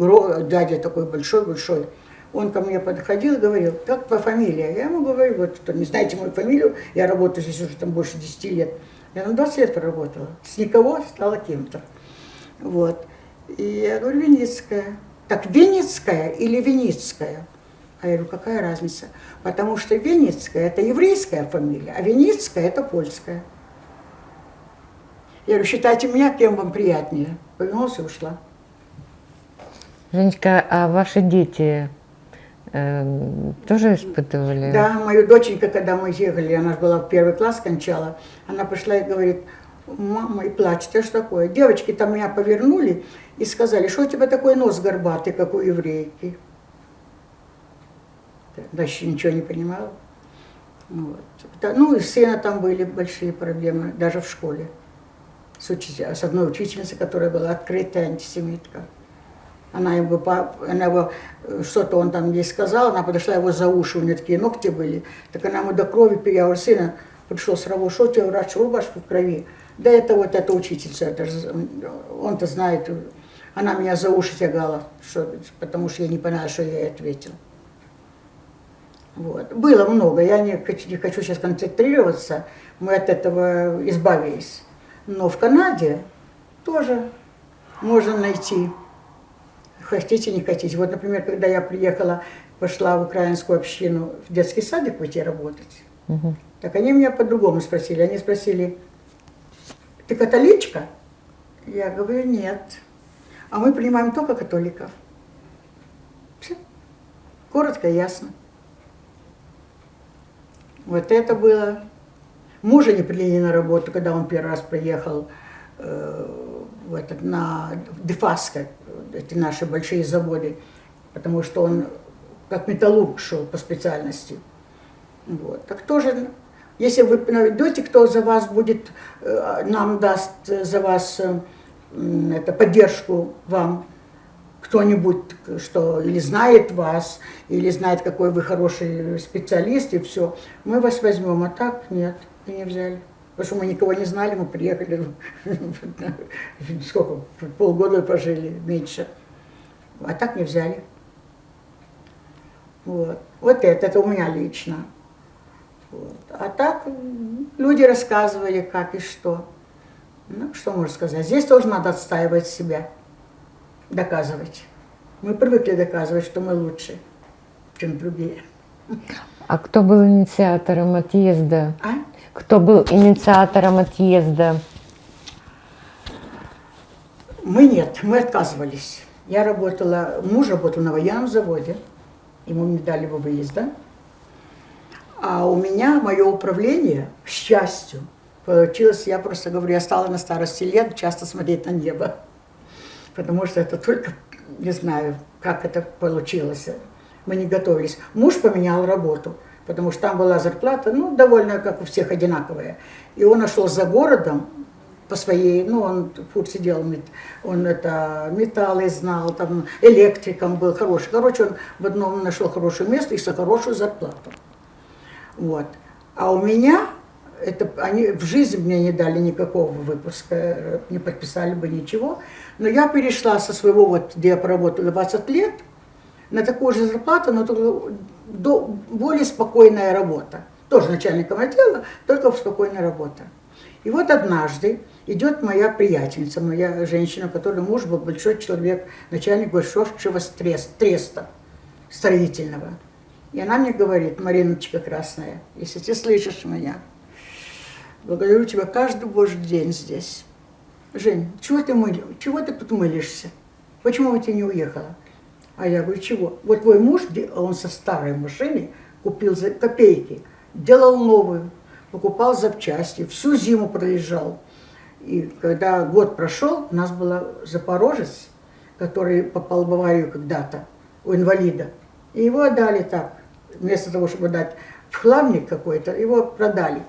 дядя такой большой-большой. Он ко мне подходил и говорил, как твоя фамилия? Я ему говорю, вот, что не знаете мою фамилию, я работаю здесь уже там больше 10 лет. Я там 20 лет проработала, с никого стала кем-то. Вот. И я говорю, Винницкая. Так, Винницкая или Винницкая? А я говорю, какая разница? Потому что Винницкая – это еврейская фамилия, а Винницкая – это польская. Я говорю, считайте меня, кем вам приятнее. Повернулась и ушла. Женечка, а ваши дети тоже испытывали? Да, мою доченька, когда мы ехали, она была в 1 класс, кончала, она пришла и говорит, мама, и плачет, а что такое? Девочки там меня повернули и сказали, что у тебя такой нос горбатый, как у еврейки. Дальше ничего не понимала. Вот. Ну, и сына там были большие проблемы, даже в школе. С одной учительницей, которая была открытая антисемитка. Она его что-то он там ей сказал, она подошла его за уши, у нее такие ногти были. Так она ему до крови, я говорю, сына, пришел с работы, что у тебя врач, рубашку в крови? Да это вот эта учительница, он-то знает. Она меня за уши тягала, потому что я не поняла, что я ей ответил. Вот. Было много, я не хочу сейчас концентрироваться, мы от этого избавились. Но в Канаде тоже можно найти, хотите, не хотите. Вот, например, когда я приехала, пошла в украинскую общину, в детский садик пойти работать, так они меня по-другому спросили. Они спросили, ты католичка? Я говорю, нет. А мы принимаем только католиков. Все. Коротко и ясно. Вот это было. Мужа не приняли на работу, когда он первый раз приехал на Дефаско, эти наши большие заводы, потому что он как металлург шел по специальности. Вот. Так тоже, если вы найдете, кто за вас будет, нам даст за вас поддержку вам, кто-нибудь, что или знает вас, или знает, какой вы хороший специалист, и все, мы вас возьмем, а так нет. И не взяли. Потому что мы никого не знали, мы приехали, сколько, полгода пожили, меньше. А так не взяли. Вот, вот это у меня лично. Вот. А так люди рассказывали, как и что. Ну, что можно сказать. Здесь тоже надо отстаивать себя, доказывать. Мы привыкли доказывать, что мы лучше, чем другие. А кто был инициатором отъезда? А? Кто был инициатором отъезда? Мы нет, мы отказывались. Я работала, муж работал на военном заводе, ему не дали бы выезда. А у меня мое управление, к счастью, получилось, я просто говорю, я стала на старости лет часто смотреть на небо. Потому что это только, не знаю, как это получилось. Мы не готовились. Муж поменял работу, потому что там была зарплата, ну, довольно, как у всех, одинаковая. И он нашел за городом по своей, ну, он в курсе дел, он это металлы знал, там, электриком был хороший. Короче, он в одном нашел хорошее место и за хорошую зарплату. Вот. А у меня, это, они в жизни мне не дали никакого выпуска, не подписали бы ничего. Но я перешла со своего, вот, где я проработала 20 лет, на такую же зарплату, но только более спокойная работа. Тоже начальником отдела, только спокойная работа. И вот однажды идет моя приятельница, моя женщина, у которой муж был большой человек, начальник большого треста строительного. И она мне говорит: Мариночка красная, если ты слышишь меня, благодарю тебя каждый божий день здесь. Жень, чего ты тут мылишься? Почему ты не уехала? А я говорю, чего? Вот твой муж, он со старой машины купил за копейки, делал новую, покупал запчасти, всю зиму пролежал. И когда год прошел, у нас был запорожец, который попал в аварию когда-то, у инвалида. И его отдали так, вместо того, чтобы дать в хламник какой-то, его продали.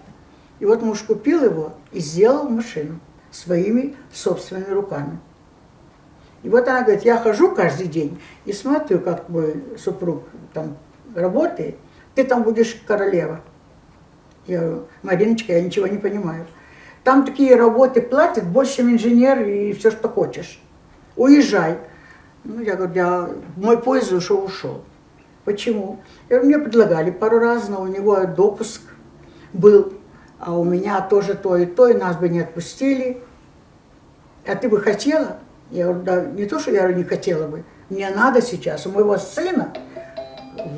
И вот муж купил его и сделал машину своими собственными руками. И вот она говорит, я хожу каждый день и смотрю, как твой супруг там работает, ты там будешь королева. Я говорю, Мариночка, я ничего не понимаю. Там такие работы платят больше, чем инженер и все, что хочешь. Уезжай. Ну, я говорю, мой поезд ушел. Почему? Я говорю, мне предлагали пару раз, но у него допуск был, а у меня тоже то, и нас бы не отпустили. А ты бы хотела? Я говорю, да не то, что я не хотела бы, мне надо сейчас. У моего сына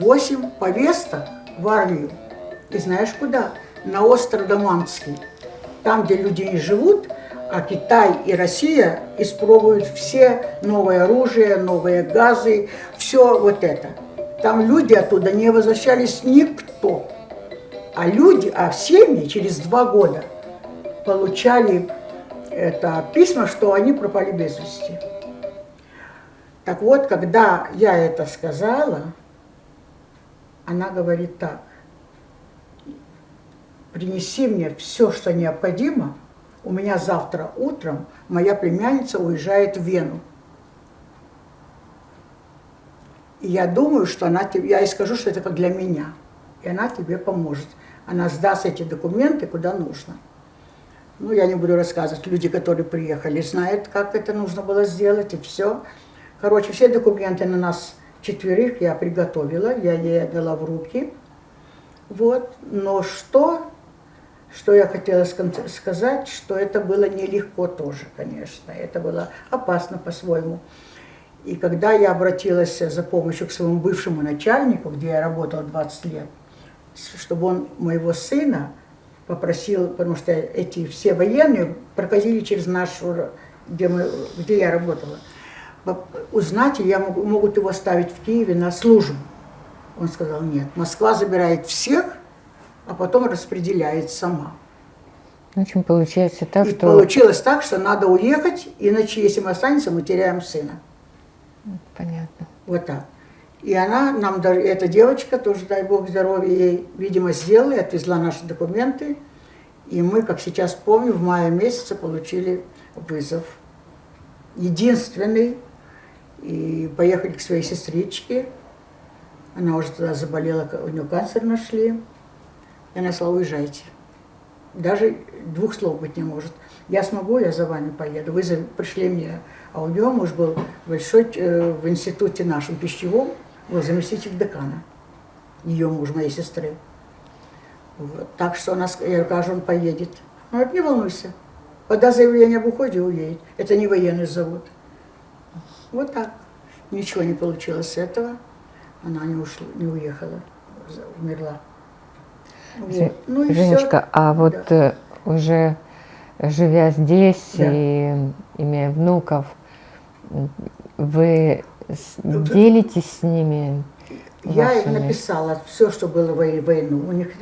8 повесток в армию. И знаешь куда? На остров Даманский. Там, где люди не живут, а Китай и Россия испробуют все новое оружие, новые газы, все вот это. Там люди оттуда не возвращались никто. А семьи через 2 года получали письма, что они пропали без вести. Так вот, когда я это сказала, она говорит так: принеси мне все, что необходимо, у меня завтра утром моя племянница уезжает в Вену. И я думаю, что я ей скажу, что это как для меня, и она тебе поможет. Она сдаст эти документы куда нужно. Ну, я не буду рассказывать, люди, которые приехали, знают, как это нужно было сделать, и все. Короче, все документы на нас 4 я приготовила, я ей отдала в руки. Вот. Но что я хотела сказать, что это было нелегко тоже, конечно. Это было опасно по-своему. И когда я обратилась за помощью к своему бывшему начальнику, где я работала 20 лет, чтобы он моего сына попросил, потому что эти все военные проходили через нашу, где я работала, узнать, и могут его оставить в Киеве на службу. Он сказал, нет, Москва забирает всех, а потом распределяет сама. В общем, получается так, что... Получилось так, что надо уехать, иначе, если мы останемся, мы теряем сына. Понятно. Вот так. И она нам, эта девочка, тоже, дай бог здоровья ей, видимо, сделала и отвезла наши документы. И мы, как сейчас помню, в мае месяце получили вызов. Единственный. И поехали к своей сестричке. Она уже тогда заболела, у нее канцер нашли. И она сказала, уезжайте. Даже 2 слов быть не может. Я смогу, я за вами поеду. Вы пришли мне. А у нее муж был большой в институте нашем пищевом, был заместитель декана. Ее муж, моей сестры. Вот. Так что я говорю, он поедет. Она говорит, не волнуйся. Подаст заявление об уходе, уедет. Это не военный завод. Вот так. Ничего не получилось с этого. Она не уехала, умерла. Вот. Ну и Женечка, все. а вот да. Уже живя здесь Да. и имея внуков, Вы делитесь с ними? Я им вашими? написала все, что было в войну. У них,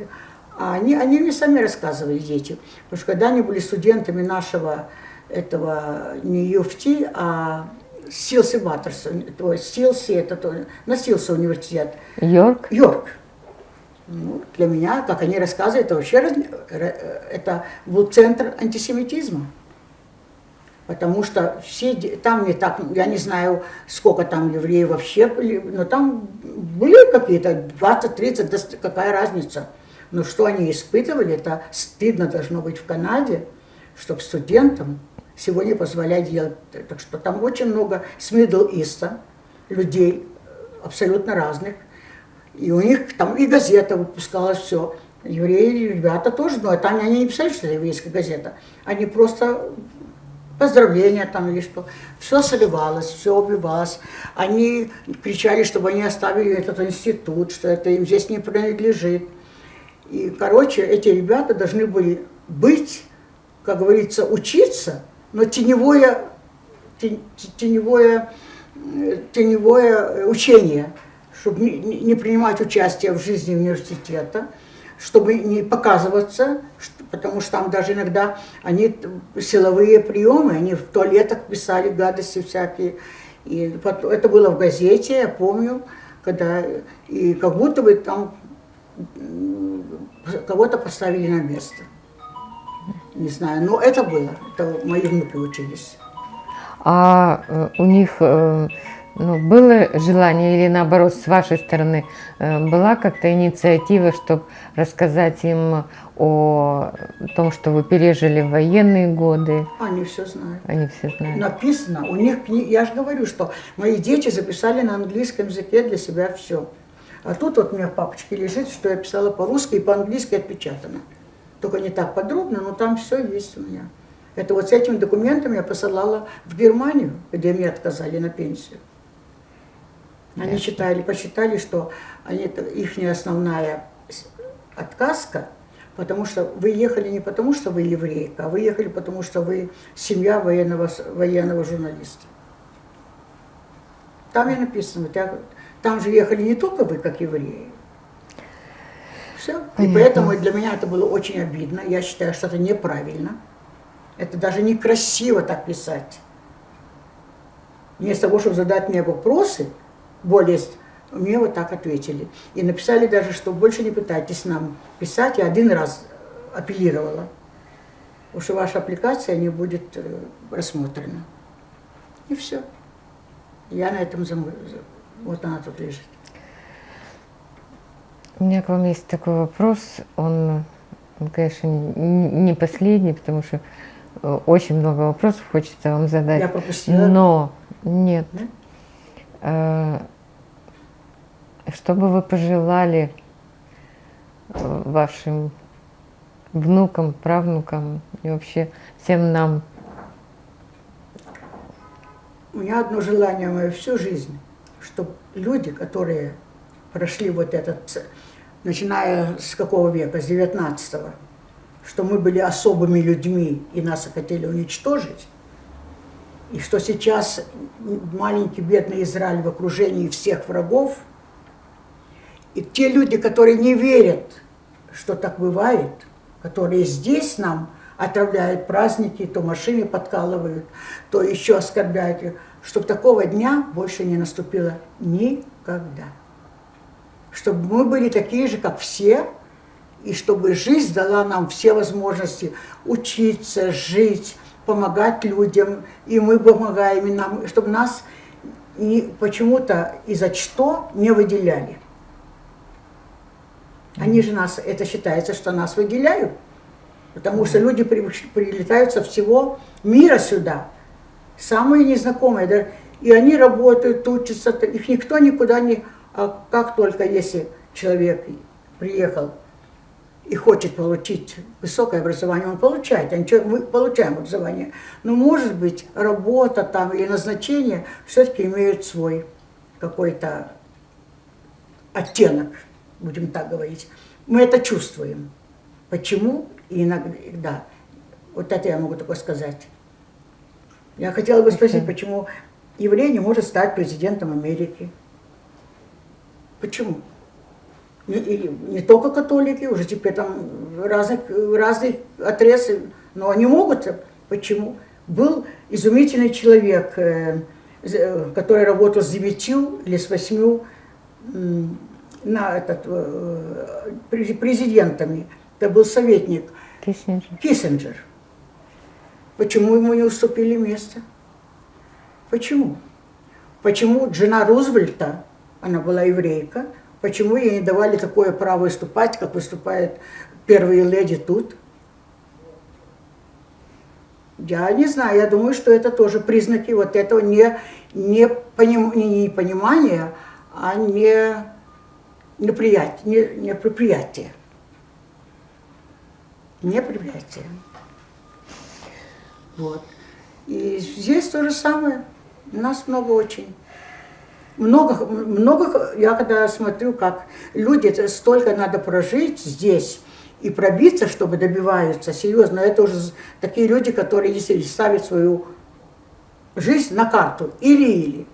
они мне сами рассказывали, дети. Потому что когда они были студентами нашего, этого не UFT, а Силси Баттерс, то есть Силси, это то, на Силси университет. Йорк? Йорк. Ну, для меня, как они рассказывают, это вообще это был центр антисемитизма. Потому что все, там не так, я не знаю, сколько там евреев вообще были, но там были какие-то 20-30, да какая разница. Но что они испытывали, это стыдно должно быть в Канаде, чтобы студентам сегодня позволять делать. Так что там очень много с Middle East людей, абсолютно разных. И у них там и газета выпускалась, все. Евреи, ребята тоже, но там они не писали, что это еврейская газета. Они просто поздравления там или что. Все соливалось, все убивалось. Они кричали, чтобы они оставили этот институт, что это им здесь не принадлежит. И, короче, эти ребята должны были быть, как говорится, учиться, но теневое учение, чтобы не принимать участие в жизни университета, чтобы не показываться, потому что там даже иногда они силовые приемы, они в туалетах писали гадости всякие. И это было в газете, я помню, когда и как будто бы там кого-то поставили на место. Не знаю, но это было, это мои внуки учились. А у них было желание или наоборот с вашей стороны была как-то инициатива, чтобы рассказать им о том, что вы пережили военные годы? Они все знают. Они все знают. Написано, у них, я же говорю, что мои дети записали на английском языке для себя все. А тут вот у меня в папочке лежит, что я писала по-русски и по-английски отпечатано. Только не так подробно, но там все есть у меня. Это вот с этим документом я посылала в Германию, где мне отказали на пенсию. Они посчитали, что их основная отказка, потому что вы ехали не потому, что вы еврейка, а вы ехали потому, что вы семья военного журналиста. Там и написано, там же ехали не только вы, как евреи. Все. И поэтому для меня это было очень обидно. Я считаю, что это неправильно. Это даже некрасиво так писать. Вместо того, чтобы задать мне вопросы, мне вот так ответили. И написали даже, что больше не пытайтесь нам писать. Я один раз апеллировала, потому что ваша аппликация не будет рассмотрена. И все. Я на этом вот она тут лежит. У меня к вам есть такой вопрос. Он конечно, не последний, потому что очень много вопросов хочется вам задать. Я пропустила. Но нет. Да? Что бы вы пожелали вашим внукам, правнукам и вообще всем нам? У меня одно желание мое всю жизнь, чтобы люди, которые прошли вот этот, начиная с какого века, с 19-го, что мы были особыми людьми и нас хотели уничтожить, и что сейчас маленький бедный Израиль в окружении всех врагов, и те люди, которые не верят, что так бывает, которые здесь нам отравляют праздники, то машины подкалывают, то еще оскорбляют, чтобы такого дня больше не наступило никогда. Чтобы мы были такие же, как все, и чтобы жизнь дала нам все возможности учиться, жить, помогать людям, и мы помогаем, и нам, чтобы нас почему-то из-за что не выделяли. Они же нас, это считается, что нас выделяют, потому что люди прилетают со всего мира сюда, самые незнакомые, да, и они работают, учатся, их никто никуда не... А как только если человек приехал и хочет получить высокое образование, он получает, мы получаем образование, но может быть работа там или назначение все-таки имеют свой какой-то оттенок, будем так говорить. Мы это чувствуем. Почему? И иногда. Вот это я могу только сказать. Я хотела бы спросить, почему еврей не может стать президентом Америки. Почему? Не только католики, уже теперь там разные отрезы, но они могут. Почему? Был изумительный человек, который работал с 9 или с 8 президентами. Это был советник Киссинджер. Почему ему не уступили место? Почему? Почему жена Рузвельта, она была еврейка, почему ей не давали такое право выступать, как выступают первые леди тут? Я не знаю, я думаю, что это тоже признаки вот этого непонимания, а неприятия. Неприятие. Вот. И здесь то же самое. У нас много очень. Много, я когда смотрю, как люди, столько надо прожить здесь и пробиться, чтобы добиваются, серьезно, это уже такие люди, которые действительно ставят свою жизнь на карту. Или.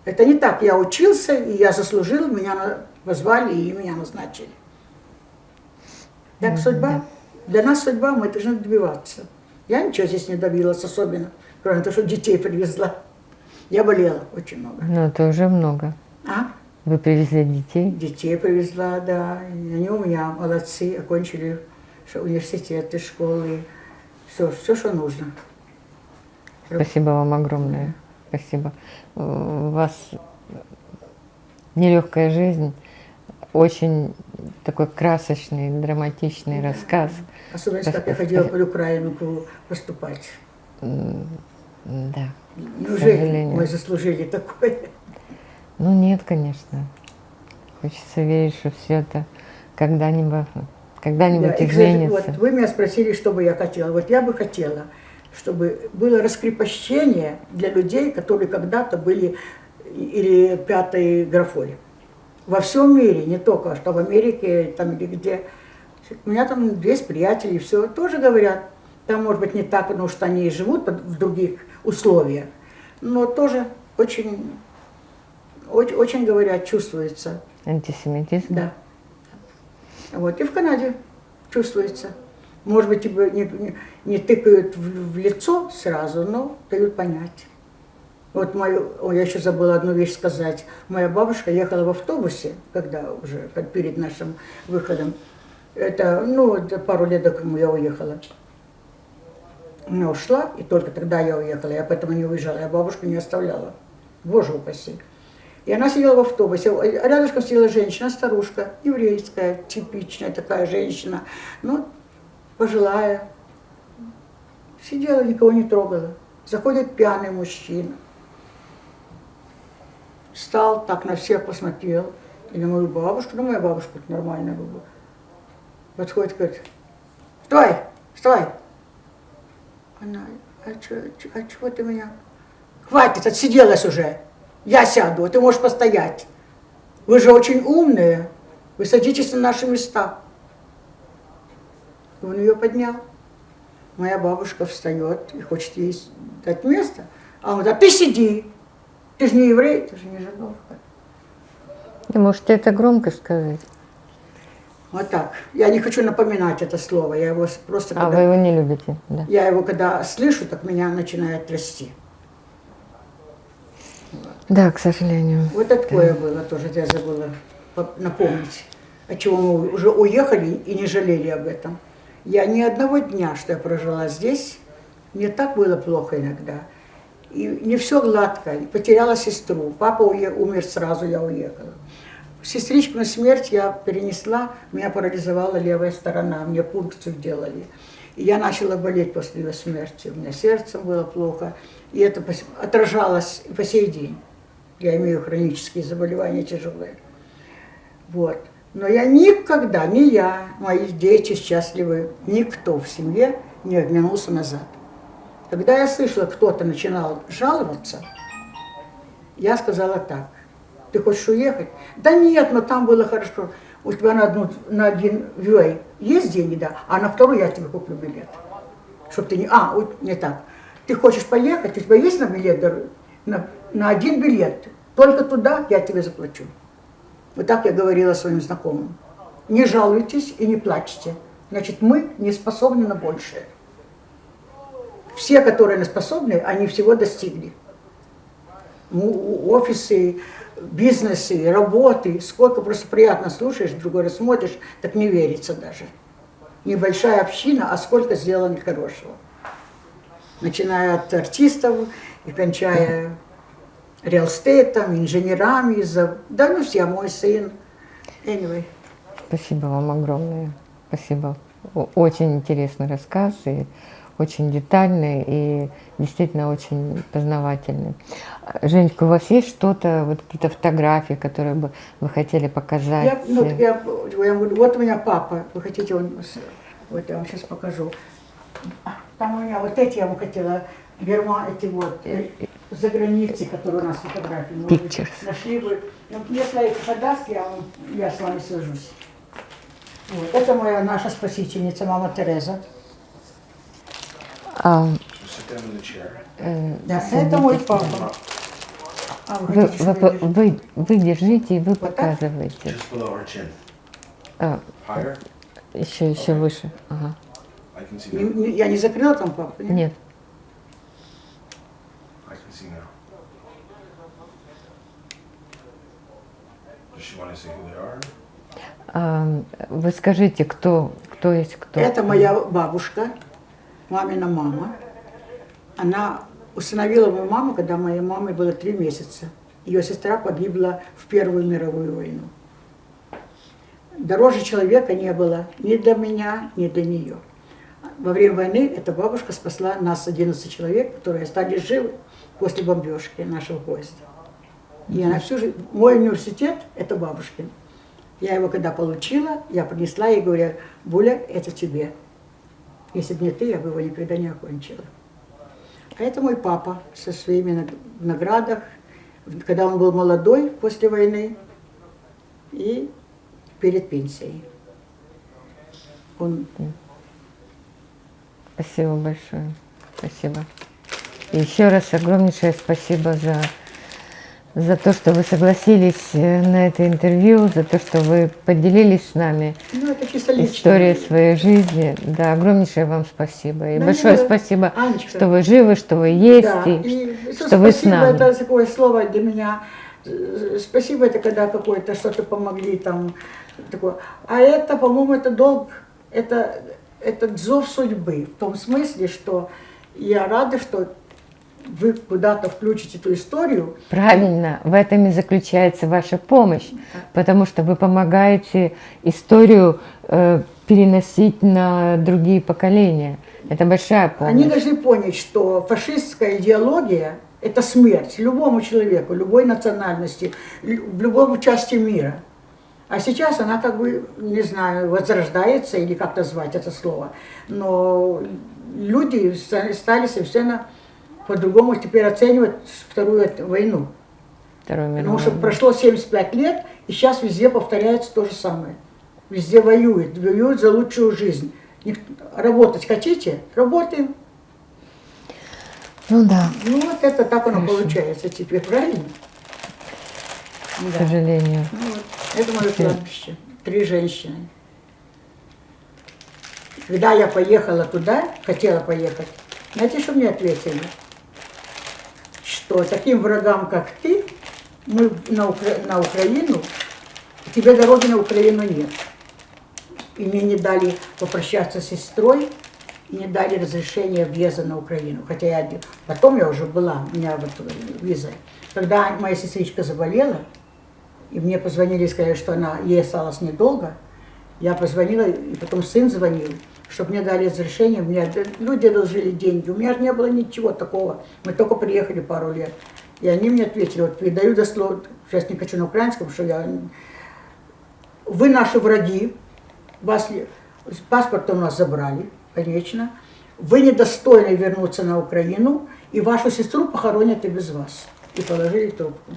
Это не так, я учился, и я заслужил, меня позвали и меня назначили. Так судьба. Для нас судьба, мы должны добиваться. Я ничего здесь не добилась особенно, кроме того, что детей привезла. Я болела очень много. Ну, это уже много. А? Вы привезли детей? Детей привезла, да. Они у меня молодцы, окончили университеты, школы. Все, что нужно. Спасибо вам огромное. Спасибо. У вас нелегкая жизнь, очень такой красочный, драматичный рассказ. Особенно, как я ходила по Украину поступать. Да. Неужели мы заслужили такое? Ну нет, конечно. Хочется верить, что все это когда-нибудь изменится. Вот вы меня спросили, что бы я хотела. Вот я бы хотела, чтобы было раскрепощение для людей, которые когда-то были или пятой графой. Во всем мире, не только что в Америке там, или где. У меня там есть приятели, все тоже говорят. Там, может быть, не так, потому что они и живут в других условиях, но тоже очень, говорят, чувствуется. Антисемитизм? Да. Вот, и в Канаде чувствуется. Может быть, тебе не тыкают в лицо сразу, но дают понять. Вот я еще забыла одну вещь сказать. Моя бабушка ехала в автобусе, перед нашим выходом. Это, пару лет, как я уехала. Она ушла, и только тогда я уехала, я поэтому не уезжала, я бабушку не оставляла, Боже упаси. И она сидела в автобусе, а рядышком сидела женщина, старушка, еврейская, типичная такая женщина, пожилая. Сидела, никого не трогала. Заходит пьяный мужчина. Встал, так на всех посмотрел, и на мою бабушку, моя бабушка нормальная была. Подходит, говорит, вставай. Она, чего ты меня? Хватит, отсиделась уже. Я сяду, а ты можешь постоять. Вы же очень умные. Вы садитесь на наши места. И он ее поднял. Моя бабушка встает и хочет ей дать место. А он говорит, а ты сиди. Ты же не еврей, ты же не жидовка. Вы можете это громко сказать. Вот так. Я не хочу напоминать это слово. Я его просто... Вы его не любите? Да. Я его когда слышу, так меня начинает трясти. Да, к сожалению. Вот такое было тоже, я забыла напомнить. От чего мы уже уехали и не жалели об этом. Я ни одного дня, что я прожила здесь, мне так было плохо иногда. И не все гладко. И потеряла сестру. Папа умер сразу, я уехала. Сестричку на смерть я перенесла, меня парализовала левая сторона, мне пункцию делали. И я начала болеть после ее смерти. У меня сердцем было плохо. И это отражалось и по сей день. Я имею хронические заболевания тяжелые. Вот. Но я никогда, ни я, мои дети счастливы, никто в семье не оглянулся назад. Когда я слышала, кто-то начинал жаловаться, я сказала так. Ты хочешь уехать? Да нет, но там было хорошо. У тебя на один вей есть деньги, да, а на второй я тебе куплю билет. Чтоб ты не... не так. Ты хочешь поехать, у тебя есть на билет на один билет. Только туда я тебе заплачу. Вот так я говорила своим знакомым. Не жалуйтесь и не плачьте. Значит, мы не способны на большее. Все, которые не способны, они всего достигли. Офисы, бизнесы, работы. Сколько просто приятно слушаешь, другой раз смотришь, так не верится даже. Небольшая община, а сколько сделано хорошего. Начиная от артистов и кончая реалстейтом, инженерами, да ну все, мой сын. Anyway. Спасибо вам огромное. Спасибо. Очень интересный рассказ, и очень детальный, и действительно очень познавательный. Женечка, у вас есть что-то, вот какие-то фотографии, которые бы вы хотели показать? Я говорю, вот у меня папа, вы хотите, вот я вам сейчас покажу. Там у меня вот эти я вам хотела, эти вот, за границей, которые у нас фотографии. Pictures. Нашли бы. Если их подаст, я с вами свяжусь. Вот. Это наша спасительница, мама Тереза. Да, это мой папа. Вы держите и вы показываете. Еще выше. Ага. Я не закрыла там папу? Нет. Вы скажите, кто есть кто? Это моя бабушка, мамина мама. Она усыновила мою маму, когда моей маме было 3 месяца. Ее сестра погибла в Первую мировую войну. Дороже человека не было ни для меня, ни для нее. Во время войны эта бабушка спасла нас, 11 человек, которые остались живы после бомбежки нашего поезда. И она всю жизнь... Мой университет – это бабушкин. Я его когда получила, я принесла ей, говорю, Буля, это тебе. Если бы не ты, я бы его никогда не окончила. А это мой папа со своими наградах, когда он был молодой после войны и перед пенсией. Он... Спасибо большое. Спасибо. И еще раз огромнейшее спасибо за то, что вы согласились на это интервью, за то, что вы поделились с нами историей своей жизни. Да, огромнейшее вам спасибо. И да, большое спасибо, Анечка, что вы живы, что вы есть, да, и что вы с нами. Это такое слово для меня. Спасибо, это когда какое-то что-то помогли там. Такое. А это, по-моему, это долг, это зов судьбы. В том смысле, что я рада, что вы куда-то включите эту историю. Правильно, в этом и заключается ваша помощь, потому что вы помогаете историю переносить на другие поколения. Это большая помощь. Они должны понять, что фашистская идеология – это смерть любому человеку, любой национальности, в любом части мира. А сейчас она как бы, не знаю, возрождается или как назвать это слово. Но люди стали совершенно по-другому теперь оценивать Вторую войну. Потому что прошло 75 лет, и сейчас везде повторяется то же самое. Везде воюют за лучшую жизнь. Работать хотите? Работаем. Ну да. Ну вот это так оно получается теперь, правильно? К сожалению. Ну, вот. Это мое кладбище. 3 женщины. Когда я поехала туда, хотела поехать, знаете, что мне ответили? Что таким врагам, как ты, мы на Украину, тебе дороги на Украину нет. И мне не дали попрощаться с сестрой, и не дали разрешения въезда на Украину. Хотя потом я уже была, у меня вот виза. Когда моя сестричка заболела, и мне позвонили и сказали, что ей осталось недолго, я позвонила, и потом сын звонил, чтобы мне дали разрешение. Люди одолжили деньги, у меня же не было ничего такого. Мы только приехали пару лет. И они мне ответили, вот передаю дословно, сейчас не хочу на украинском, что вы наши враги, паспорт у нас забрали, конечно, вы недостойны вернуться на Украину, и вашу сестру похоронят и без вас. И положили трубку.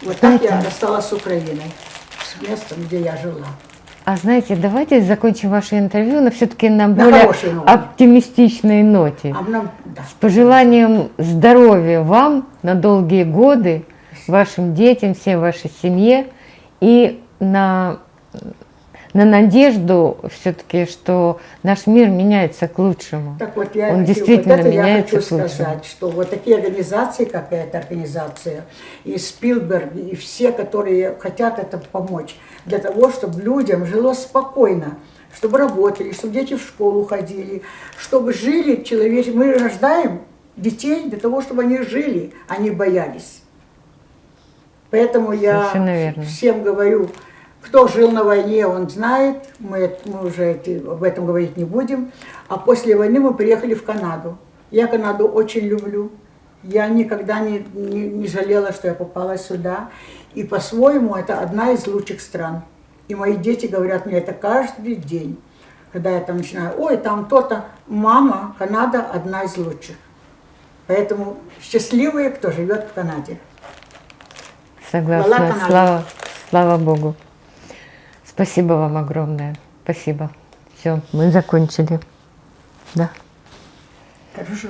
Вот так я осталась с Украиной, с местом, где я жила. А знаете, давайте закончим ваше интервью, но все-таки на На более хорошей ноте. оптимистичной ноте. Да. С пожеланием здоровья вам на долгие годы, вашим детям, всей вашей семье и на надежду все-таки, что наш мир меняется к лучшему. Так вот, Он действительно вот это я меняется хочу к лучшему. сказать, что вот такие организации, как эта организация, и Спилберг, и все, которые хотят это помочь, для того, чтобы людям жилось спокойно, чтобы работали, чтобы дети в школу ходили, чтобы жили человеческие. Мы рождаем детей для того, чтобы они жили, а не боялись. Поэтому я всем говорю, кто жил на войне, он знает, мы уже об этом говорить не будем. А после войны мы приехали в Канаду. Я Канаду очень люблю. Я никогда не жалела, что я попала сюда. И по-своему это одна из лучших стран. И мои дети говорят мне это каждый день. Когда я там начинаю, ой, там то-то. Мама, Канада одна из лучших. Поэтому счастливые, кто живет в Канаде. Согласна. Слава Богу. Спасибо вам огромное. Спасибо. Все, мы закончили. Да. Хорошо.